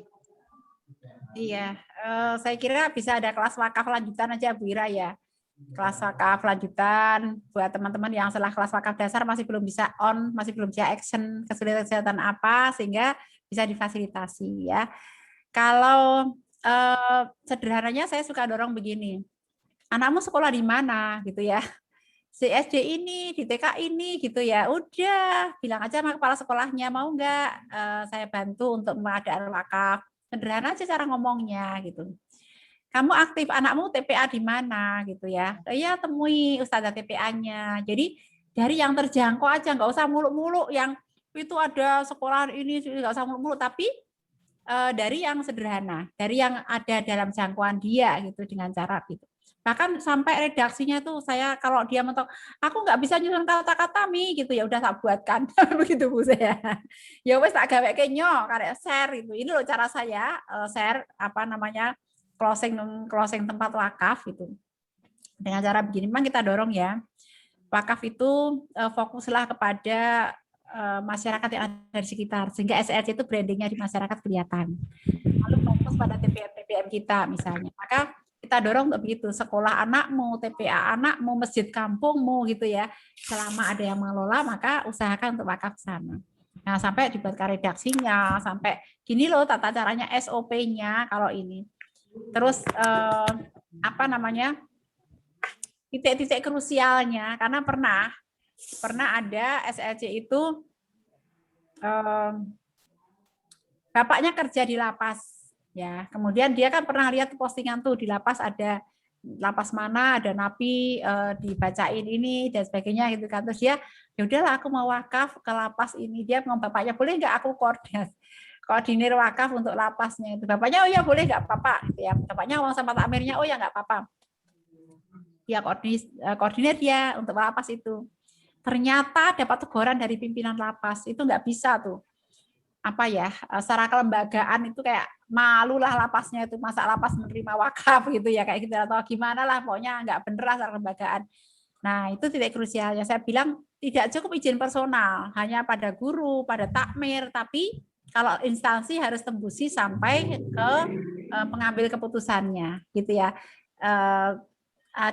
Iya, saya kira bisa ada kelas wakaf lanjutan aja Bu Ira ya. Kelas wakaf lanjutan buat teman-teman yang setelah kelas wakaf dasar masih belum bisa on, masih belum bisa action, kesulitan kesehatan apa, sehingga bisa difasilitasi ya. Kalau sederhananya saya suka dorong begini, anakmu sekolah di mana gitu ya, di SD ini, di TK ini gitu ya, udah bilang aja sama kepala sekolahnya, mau nggak saya bantu untuk pengadaan wakaf, sederhana aja cara ngomongnya gitu. Kamu aktif, anakmu TPA di mana gitu ya. Ya temui ustazah TPA-nya. Jadi dari yang terjangkau aja, nggak usah muluk-muluk yang itu ada sekolah ini, nggak usah muluk-muluk, tapi dari yang sederhana, dari yang ada dalam jangkauan dia gitu dengan cara gitu. Bahkan sampai redaksinya tuh saya kalau dia mentok, aku nggak bisa nyusun kata-kata Mi gitu ya udah tak buatkan begitu Bu saya. Ya wes tak gawe kenyo karena share itu. Ini loh cara saya share apa namanya closing tempat wakaf itu dengan cara begini. Memang kita dorong ya wakaf itu fokuslah kepada masyarakat yang ada di sekitar sehingga SLC itu brandingnya di masyarakat kelihatan. Lalu fokus pada TPM kita misalnya. Maka kita dorong untuk begitu, sekolah anakmu, TPA anakmu, masjid kampungmu gitu ya. Selama ada yang mengelola maka usahakan untuk wakaf sana. Nah, sampai dibuatkan redaksinya, sampai gini loh tata caranya SOP-nya kalau ini. Terus apa namanya, titik-titik krusialnya, karena pernah ada SLC itu bapaknya kerja di lapas, ya. Kemudian dia kan pernah lihat postingan tuh di lapas, ada lapas mana ada napi dibacain ini dan sebagainya gitu kan. Terus dia, ya udahlah aku mau wakaf ke lapas ini. Dia ngomong bapaknya, boleh nggak aku koordinir wakaf untuk lapasnya itu. Bapaknya, oh ya boleh, nggak apa-apa. Ya, bapaknya ngomong sama takmirnya, oh ya nggak apa-apa. Ya koordinir dia untuk lapas itu. Ternyata dapat teguran dari pimpinan lapas, itu nggak bisa tuh. Apa ya, secara kelembagaan itu kayak malu lah lapasnya itu, masa lapas menerima wakaf gitu ya, kayak gitu, atau gimana lah, pokoknya nggak bener lah secara kelembagaan. Nah itu titik krusialnya. Saya bilang tidak cukup izin personal hanya pada guru, pada takmir, tapi kalau instansi harus tembusi sampai ke pengambil keputusannya gitu ya.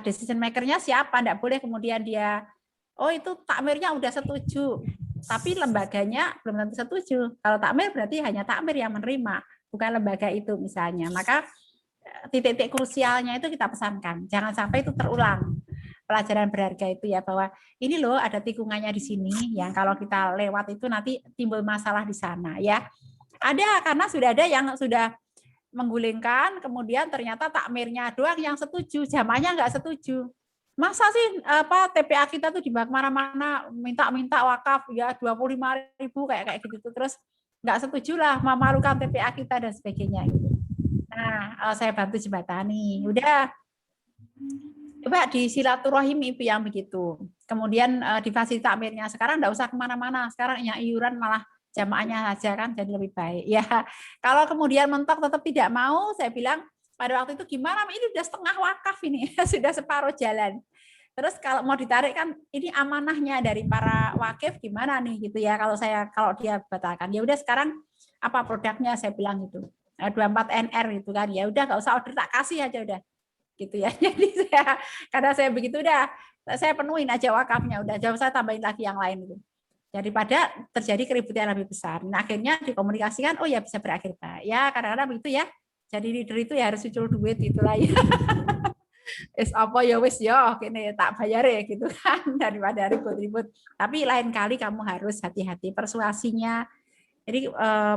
Decision maker-nya siapa, enggak boleh kemudian dia, oh itu takmirnya udah setuju, tapi lembaganya belum tentu setuju. Kalau takmir berarti hanya takmir yang menerima, bukan lembaga itu misalnya. Maka titik-titik krusialnya itu kita pesankan, jangan sampai itu terulang. Pelajaran berharga itu ya, bahwa ini loh ada tikungannya di sini, yang kalau kita lewat itu nanti timbul masalah di sana ya. Ada, karena sudah ada yang sudah menggulingkan, kemudian ternyata takmirnya doang yang setuju, jamaahnya nggak setuju. Masa sih TPA kita tuh di mana-mana minta wakaf ya 25.000 kayak gitu, terus nggak setuju lah, memalukan TPA kita dan sebagainya gitu. Nah, saya bantu jembatani. Udah, coba di silaturahim Ibu yang begitu. Kemudian di fasilitas takmirnya sekarang nggak usah kemana-mana, sekarang yang iuran malah jamaahnya saja kan, jadi lebih baik. Ya, kalau kemudian mentok tetap tidak mau, saya bilang pada waktu itu gimana, ini udah setengah wakaf ini, sudah separuh jalan. Terus kalau mau ditarik kan ini amanahnya dari para wakif gimana nih gitu ya, kalau dia batalkan. Ya udah sekarang apa produknya, saya bilang gitu. 24 NR gitu kan. Ya udah nggak usah order, tak kasih aja udah. Gitu ya. Jadi karena saya begitu udah saya penuhin aja wakafnya, udah jauh saya tambahin lagi yang lain gitu. Daripada terjadi keributan yang lebih besar. Nah, akhirnya dikomunikasikan, oh ya bisa berakhir baik. Ya, kadang-kadang begitu ya. Jadi leader itu ya harus muncul duit itulah ya. Apa ya wis ya, kene tak bayar ya gitu kan, daripada ribut-ribut. Tapi lain kali kamu harus hati-hati persuasinya. Jadi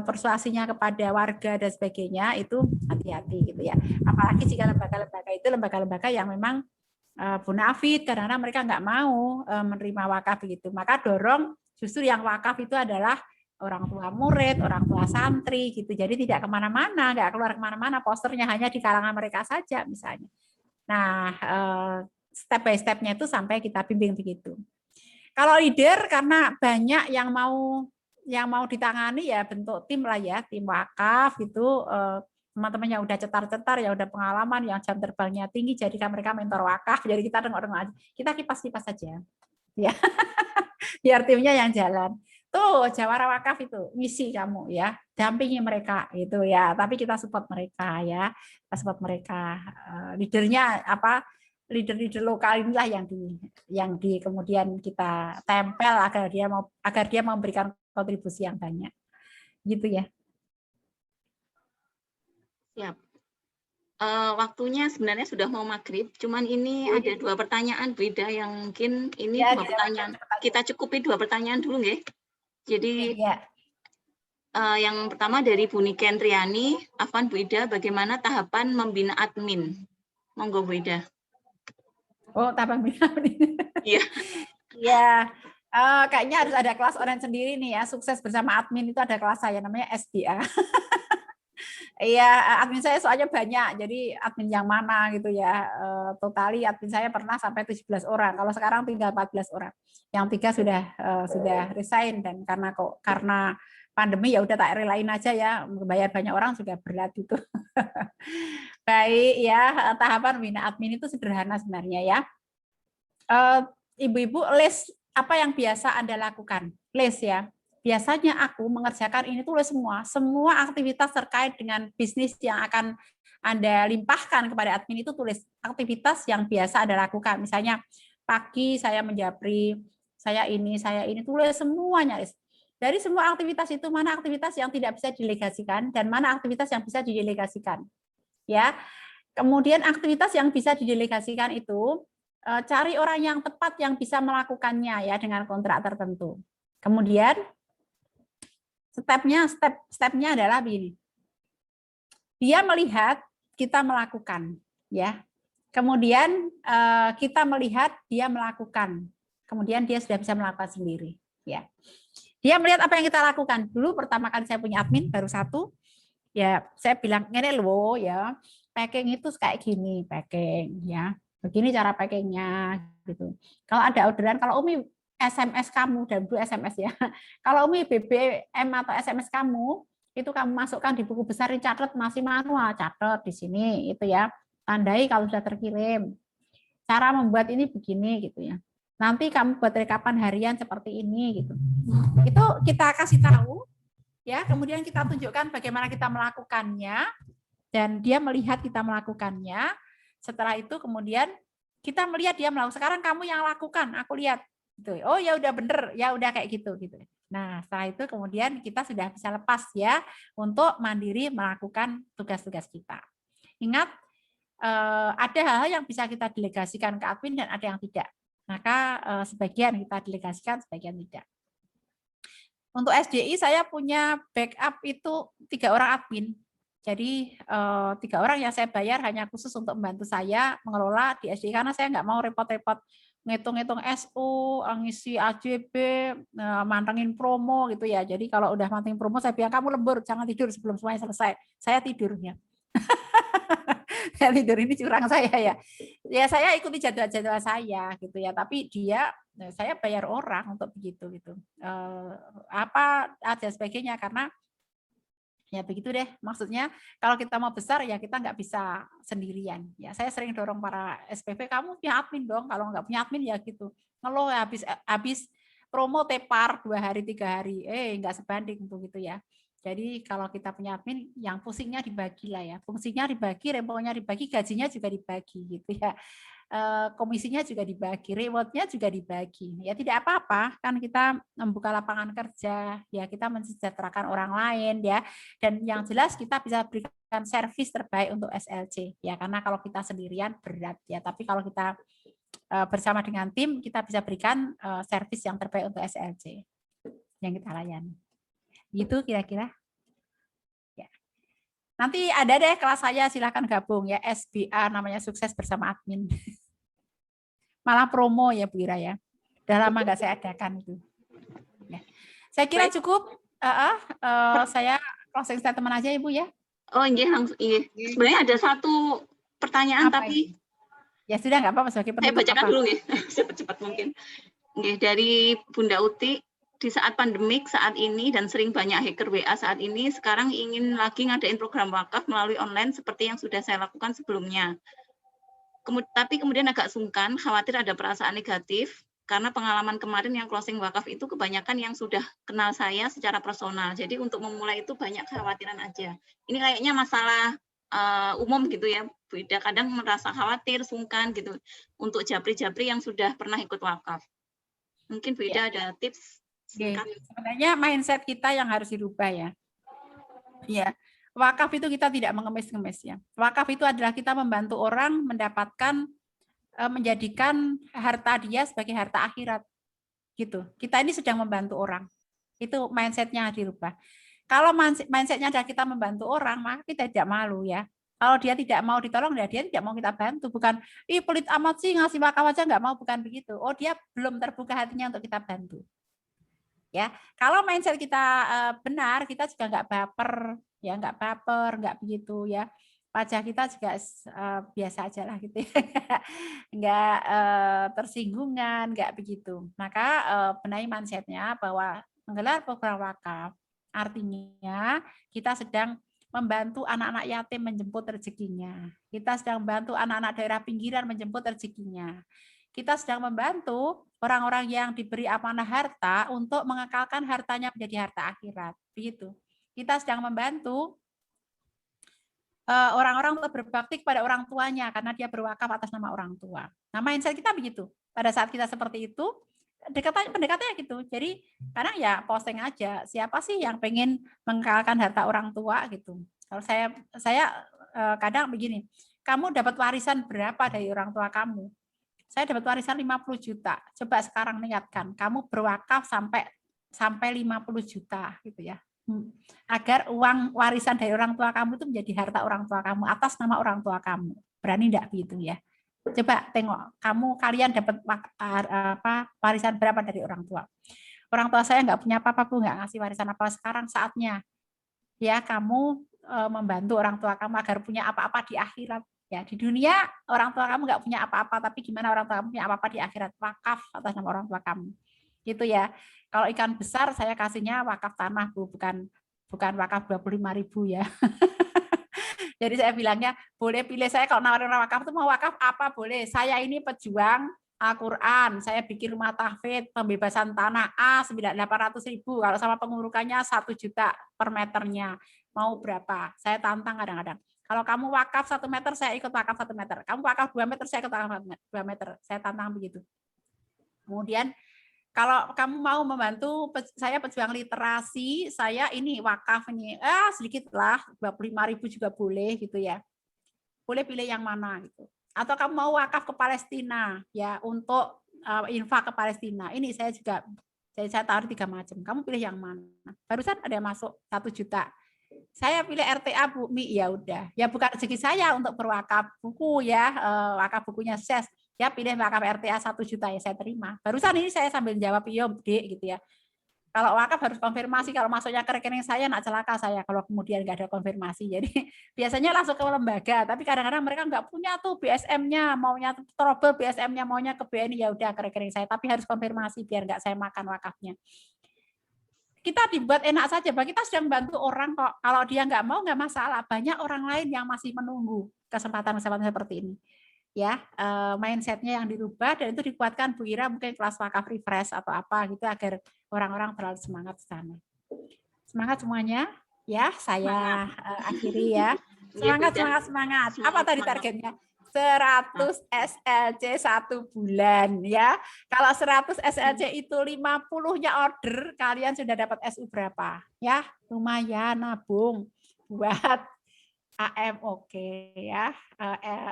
persuasinya kepada warga dan sebagainya itu hati-hati gitu ya. Apalagi jika lembaga-lembaga itu lembaga-lembaga yang memang bonafit, karena mereka nggak mau menerima wakaf begitu. Maka dorong justru yang wakaf itu adalah orang tua murid, orang tua santri gitu. Jadi tidak kemana-mana, nggak keluar kemana-mana, posternya hanya di kalangan mereka saja misalnya. Nah, step by step-nya itu sampai kita bimbing begitu. Kalau leader karena banyak yang mau ditangani ya bentuk tim lah ya, tim wakaf gitu, teman-teman yang udah cetar-cetar, yang udah pengalaman, yang jam terbangnya tinggi, jadikan mereka mentor wakaf, jadi kita dengar-dengar aja, kita kipas-kipas saja, ya, biar timnya yang jalan. Tuh jawara wakaf itu misi kamu ya, dampingi mereka itu ya, tapi kita support mereka ya, kita support mereka. Leadernya apa? Leader-leader lokal inilah yang di kemudian kita tempel agar dia memberikan kontribusi yang banyak, gitu ya. Siap. Waktunya sebenarnya sudah mau maghrib, cuman ini ada 2 pertanyaan Bu Ida yang mungkin ini ya, 2 pertanyaan. Kita cukupi 2 pertanyaan dulu nggih. Jadi ya. Yang pertama dari Bu Niken Triani, Afwan Bu Ida, bagaimana tahapan membina admin? Monggo Bu Ida. Oh, tahapan membina admin. Iya. Iya. Kayaknya harus ada kelas online sendiri nih ya. Sukses bersama admin itu ada kelas saya namanya SBA. Iya, admin saya soalnya banyak, jadi admin yang mana gitu ya. Totali admin saya pernah sampai 17 orang. Kalau sekarang tinggal 14 orang. Yang 3 sudah resign, dan karena pandemi ya udah tak relain aja ya. Bayar banyak orang sudah berat itu. Baik ya, tahapan membina admin itu sederhana sebenarnya ya. Ibu-ibu, list apa yang biasa Anda lakukan? List ya. Biasanya aku mengerjakan ini tulis semua aktivitas terkait dengan bisnis yang akan Anda limpahkan kepada admin itu tulis aktivitas yang biasa Anda lakukan. Misalnya pagi saya menjapri, saya ini tulis semuanya. Dari semua aktivitas itu mana aktivitas yang tidak bisa didelegasikan dan mana aktivitas yang bisa didelegasikan. ya. Kemudian aktivitas yang bisa didelegasikan itu cari orang yang tepat yang bisa melakukannya ya dengan kontrak tertentu. Kemudian stepnya adalah begini. Dia melihat kita melakukan, ya. Kemudian kita melihat dia melakukan. Kemudian dia sudah bisa melakukan sendiri, ya. Dia melihat apa yang kita lakukan. Dulu pertama kali saya punya admin baru satu, ya saya bilang ngene loh ya, packing itu kayak gini, packing ya. Begini cara packingnya gitu. Kalau ada orderan, kalau Umi SMS kamu dan Bu SMS ya. Kalau Umi BBM atau SMS kamu itu kamu masukkan di buku besar, catat masih manual, catat di sini itu ya. Tandai kalau sudah terkirim. Cara membuat ini begini gitu ya. Nanti kamu buat rekapan harian seperti ini gitu. Itu kita kasih tahu ya, kemudian kita tunjukkan bagaimana kita melakukannya dan dia melihat kita melakukannya. Setelah itu kemudian kita melihat dia melakukan. Sekarang kamu yang lakukan, aku lihat. Gitu. Oh ya udah bener, ya udah kayak gitu gitu. Nah, setelah itu kemudian kita sudah bisa lepas ya untuk mandiri melakukan tugas-tugas kita. Ingat ada hal yang bisa kita delegasikan ke admin dan ada yang tidak. Maka sebagian kita delegasikan, sebagian tidak. Untuk SDI saya punya backup itu 3 orang admin. Jadi 3 orang yang saya bayar hanya khusus untuk membantu saya mengelola di SDI karena saya nggak mau repot-repot ngitung-ngitung SU, ngisi AJB, mantengin promo gitu ya. Jadi kalau udah mantengin promo saya bilang kamu lembur, jangan tidur sebelum semuanya selesai. Saya tidurnya. Saya tidur ini curang saya ya. Ya saya ikuti jadwal-jadwal saya gitu ya. Tapi saya bayar orang untuk begitu gitu. Apa ada sebagainya karena ya begitu deh. Maksudnya kalau kita mau besar ya kita nggak bisa sendirian. Ya saya sering dorong para SPV, kamu punya admin dong. Kalau nggak punya admin ya gitu. Ngeluh habis promo tepar 2 hari 3 hari. Nggak sebanding begitu ya. Jadi kalau kita punya admin, yang pusingnya dibagi lah ya. Fungsinya dibagi, remponya dibagi, gajinya juga dibagi gitu ya. Komisinya juga dibagi, rewardnya juga dibagi. Ya tidak apa-apa, kan kita membuka lapangan kerja, ya kita mensejahterakan orang lain ya. Dan yang jelas kita bisa berikan servis terbaik untuk SLC ya. Karena kalau kita sendirian berat ya. Tapi kalau kita bersama dengan tim, kita bisa berikan servis yang terbaik untuk SLC yang kita layani. Gitu kira-kira. Ya. Nanti ada deh kelas saya, silahkan gabung ya, SBA namanya Sukses Bersama Admin. Malah promo ya Bu Ira ya. Udah lama nggak saya adakan itu. Ya. Saya kira cukup. Saya closing statement aja Ibu ya. Oh iya, langsung iya. Sebenarnya ada satu pertanyaan Apa tapi ya sudah nggak apa-apa sebagai saya bacakan dulu ya, cepat-cepat mungkin. Oke, dari Bunda Uti. Di saat pandemik saat ini dan sering banyak hacker WA saat ini, sekarang ingin lagi ngadain program wakaf melalui online seperti yang sudah saya lakukan sebelumnya. Tapi kemudian agak sungkan, khawatir ada perasaan negatif, karena pengalaman kemarin yang closing wakaf itu kebanyakan yang sudah kenal saya secara personal. Jadi untuk memulai itu banyak kekhawatiran aja. Ini kayaknya masalah umum gitu ya, Bu Ida. Kadang merasa khawatir, sungkan gitu, untuk japri-japri yang sudah pernah ikut wakaf. Mungkin Bu Ida ada tips? Sebenarnya mindset kita yang harus dirubah ya. Ya, wakaf itu kita tidak mengemis-ngemis ya. Wakaf itu adalah kita membantu orang mendapatkan, menjadikan harta dia sebagai harta akhirat. Gitu. Kita ini sedang membantu orang. Itu mindsetnya dirubah. Kalau mindsetnya adalah kita membantu orang, maka kita tidak malu ya. Kalau dia tidak mau ditolong, dia tidak mau kita bantu. Bukan, ih pelit amat sih ngasih wakaf aja nggak mau, bukan begitu. Oh dia belum terbuka hatinya untuk kita bantu. Ya, kalau mindset kita benar, kita juga nggak baper, ya nggak baper, nggak begitu ya. Wajah kita juga biasa aja lah gitu, ya. Nggak tersinggungan, nggak begitu. Maka benahi mindsetnya bahwa menggelar program wakaf artinya kita sedang membantu anak-anak yatim menjemput rezekinya. Kita sedang membantu anak-anak daerah pinggiran menjemput rezekinya. Kita sedang membantu orang-orang yang diberi amanah harta untuk mengekalkan hartanya menjadi harta akhirat. Begitu. Kita sedang membantu orang-orang untuk berbakti kepada orang tuanya karena dia berwakaf atas nama orang tua. Nah, mindset kita begitu. Pada saat kita seperti itu, pendekatannya gitu. Jadi, karena ya posting aja. Siapa sih yang pengen mengekalkan harta orang tua gitu. Kalau saya kadang begini, kamu dapat warisan berapa dari orang tua kamu? Saya dapat warisan 50 juta. Coba sekarang niatkan, kamu berwakaf sampai 50 juta gitu ya. Agar uang warisan dari orang tua kamu itu menjadi harta orang tua kamu atas nama orang tua kamu. Berani enggak gitu ya? Coba tengok, kalian dapat warisan berapa dari orang tua? Orang tua saya nggak punya apa-apa, Bu, nggak ngasih warisan apa. Sekarang saatnya ya kamu membantu orang tua kamu agar punya apa-apa di akhirat. Ya, di dunia orang tua kamu nggak punya apa-apa, tapi gimana orang tua kamu punya apa-apa di akhirat? Wakaf atas nama orang tua kamu. Gitu ya. Kalau ikan besar saya kasihnya wakaf tanah, Bu, bukan wakaf 25.000 ya. Jadi saya bilangnya boleh pilih, saya kalau nawarin wakaf itu mau wakaf apa boleh. Saya ini pejuang Al-Quran, saya bikin rumah tahfidz, pembebasan tanah A 800.000, kalau sama pengurukannya 1 juta per meternya. Mau berapa? Saya tantang kadang-kadang. Kalau kamu wakaf 1 meter, saya ikut wakaf 1 meter. Kamu wakaf 2 meter, saya ikut wakaf 2 meter. Saya tantang begitu. Kemudian kalau kamu mau membantu saya pejuang literasi, saya ini wakaf ini sedikit lah, 25.000 juga boleh gitu ya. Boleh pilih yang mana gitu. Atau kamu mau wakaf ke Palestina ya, untuk infak ke Palestina. Ini saya juga saya taruh 3 macam. Kamu pilih yang mana? Barusan ada yang masuk 1 juta. Saya pilih RTA, Bu Mi, ya udah. Ya bukan rezeki saya untuk berwakaf buku ya, wakaf bukunya SES. Ya pilih wakaf RTA 1 juta ya saya terima. Barusan ini saya sambil jawab iya, Dek gitu ya. Kalau wakaf harus konfirmasi, kalau masuknya ke rekening saya nak celaka saya kalau kemudian nggak ada konfirmasi. Jadi biasanya langsung ke lembaga, tapi kadang-kadang mereka nggak punya tuh BSM-nya, maunya trouble BSM-nya, maunya ke BNI, ya udah ke rekening saya, tapi harus konfirmasi biar nggak saya makan wakafnya. Kita dibuat enak saja, bahwa kita sedang membantu orang kok. Kalau dia nggak mau nggak masalah. Banyak orang lain yang masih menunggu kesempatan-kesempatan seperti ini. Ya, mindsetnya yang dirubah dan itu dikuatkan Bu Ira mungkin kelas wakaf refresh atau apa gitu agar orang-orang terlalu semangat sana. Semangat semuanya. Ya, saya akhiri ya. Semangat. Apa tadi targetnya? 100 SLC 1 bulan ya. Kalau 100 SLC itu 50-nya order, kalian sudah dapat SU berapa? Ya, lumayan nabung buat AM oke ya.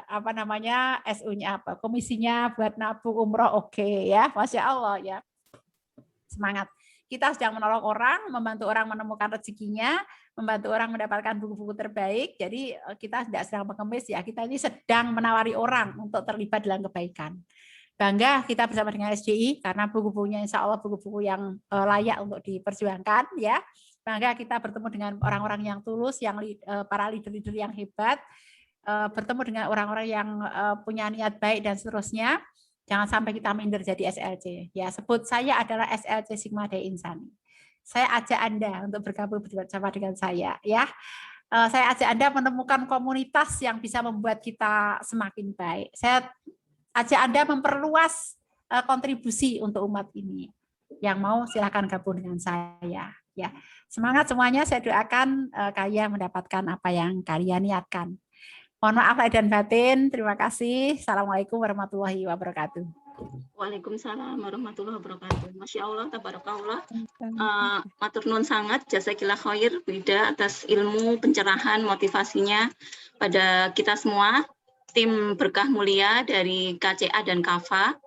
Apa namanya? SU-nya apa? Komisinya buat nabung umroh oke ya. Masya Allah ya. Semangat. Kita sedang menolong orang, membantu orang menemukan rezekinya, membantu orang mendapatkan buku-buku terbaik. Jadi kita tidak sedang mengemis ya, kita ini sedang menawari orang untuk terlibat dalam kebaikan. Bangga kita bersama dengan SDI karena buku-bukunya insya Allah buku-buku yang layak untuk diperjuangkan ya. Bangga kita bertemu dengan orang-orang yang tulus, yang para leader-leader yang hebat, bertemu dengan orang-orang yang punya niat baik dan seterusnya. Jangan sampai kita minder jadi SLC. Ya, sebut saya adalah SLC Sigma Dei Insani. Saya ajak Anda untuk bergabung bersama dengan saya ya. Saya ajak Anda menemukan komunitas yang bisa membuat kita semakin baik. Saya ajak Anda memperluas kontribusi untuk umat ini. Yang mau silakan gabung dengan saya ya. Semangat semuanya, saya doakan kalian mendapatkan apa yang kalian niatkan. Mohon maaf lahir dan batin. Terima kasih. Assalamualaikum warahmatullahi wabarakatuh. Waalaikumsalam warahmatullahi wabarakatuh. Masya Allah, tabarakallah. Matur nuwun sangat, jazakillah khair Bu Ida atas ilmu, pencerahan, motivasinya pada kita semua, tim Berkah Mulia dari KCA dan KAFA.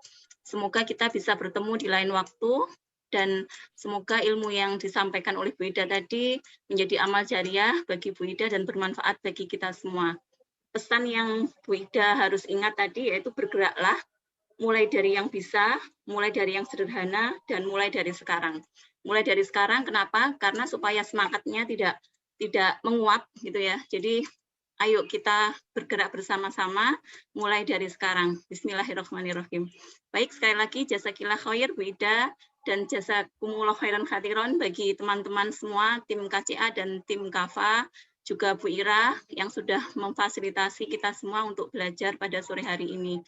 Semoga kita bisa bertemu di lain waktu, dan semoga ilmu yang disampaikan oleh Bu Ida tadi menjadi amal jariah bagi Bu Ida dan bermanfaat bagi kita semua. Pesan yang Bu Ida harus ingat tadi yaitu bergeraklah, mulai dari yang bisa, mulai dari yang sederhana, dan mulai dari sekarang. Mulai dari sekarang, kenapa? Karena supaya semangatnya tidak menguap gitu ya. Jadi ayo kita bergerak bersama-sama mulai dari sekarang. Bismillahirrahmanirrahim. Baik, sekali lagi jazakillah khair Bu Ida dan jazakumullah khairan khatiron bagi teman-teman semua tim KCA dan tim KAFA, juga Bu Ira yang sudah memfasilitasi kita semua untuk belajar pada sore hari ini.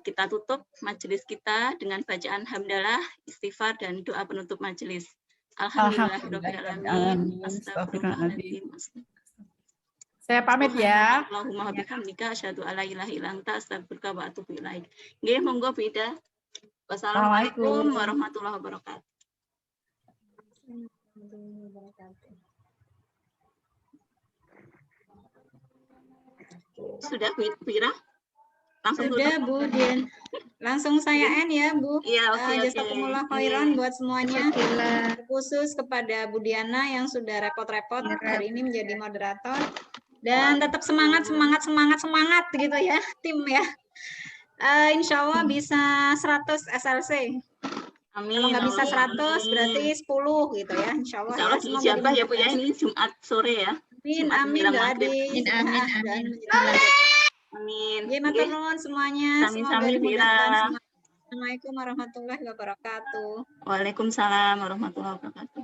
Kita tutup majelis kita dengan bacaan hamdalah, istighfar, dan doa penutup majelis. Alhamdulillahirrahmanirrahim. Astagfirullahaladzim. Saya pamit ya. Allahumma bihamdika asyhadu alla ilaha illa anta astaghfiruka wa atubu ilaik. Nggih, monggo Bu Ida. Wassalamualaikum warahmatullahi wabarakatuh. Sudah Wira? Langsung Sudah Bu Dian. Langsung saya end ya Bu. Iya, oke. Jazakumullah khairan buat semuanya. Khusus kepada Bu Diana yang sudah repot-repot hari ini menjadi moderator. Dan tetap semangat gitu ya tim ya. Insya Allah bisa 100 SLC. Amin. Kalau nggak bisa 100 berarti 10 gitu ya. Insya Allah. Insya Allah Semoga diijabah ya Bu ya, dimudahkan. ini Jumat sore ya. Amin, Jumat amin, menjelang doa maghrib. di Amin. Amin. Ya, matur nuwun semuanya. Semoga Sami-sami, dimudahkan Vira. semua. Assalamualaikum warahmatullahi wabarakatuh. Waalaikumsalam warahmatullahi wabarakatuh.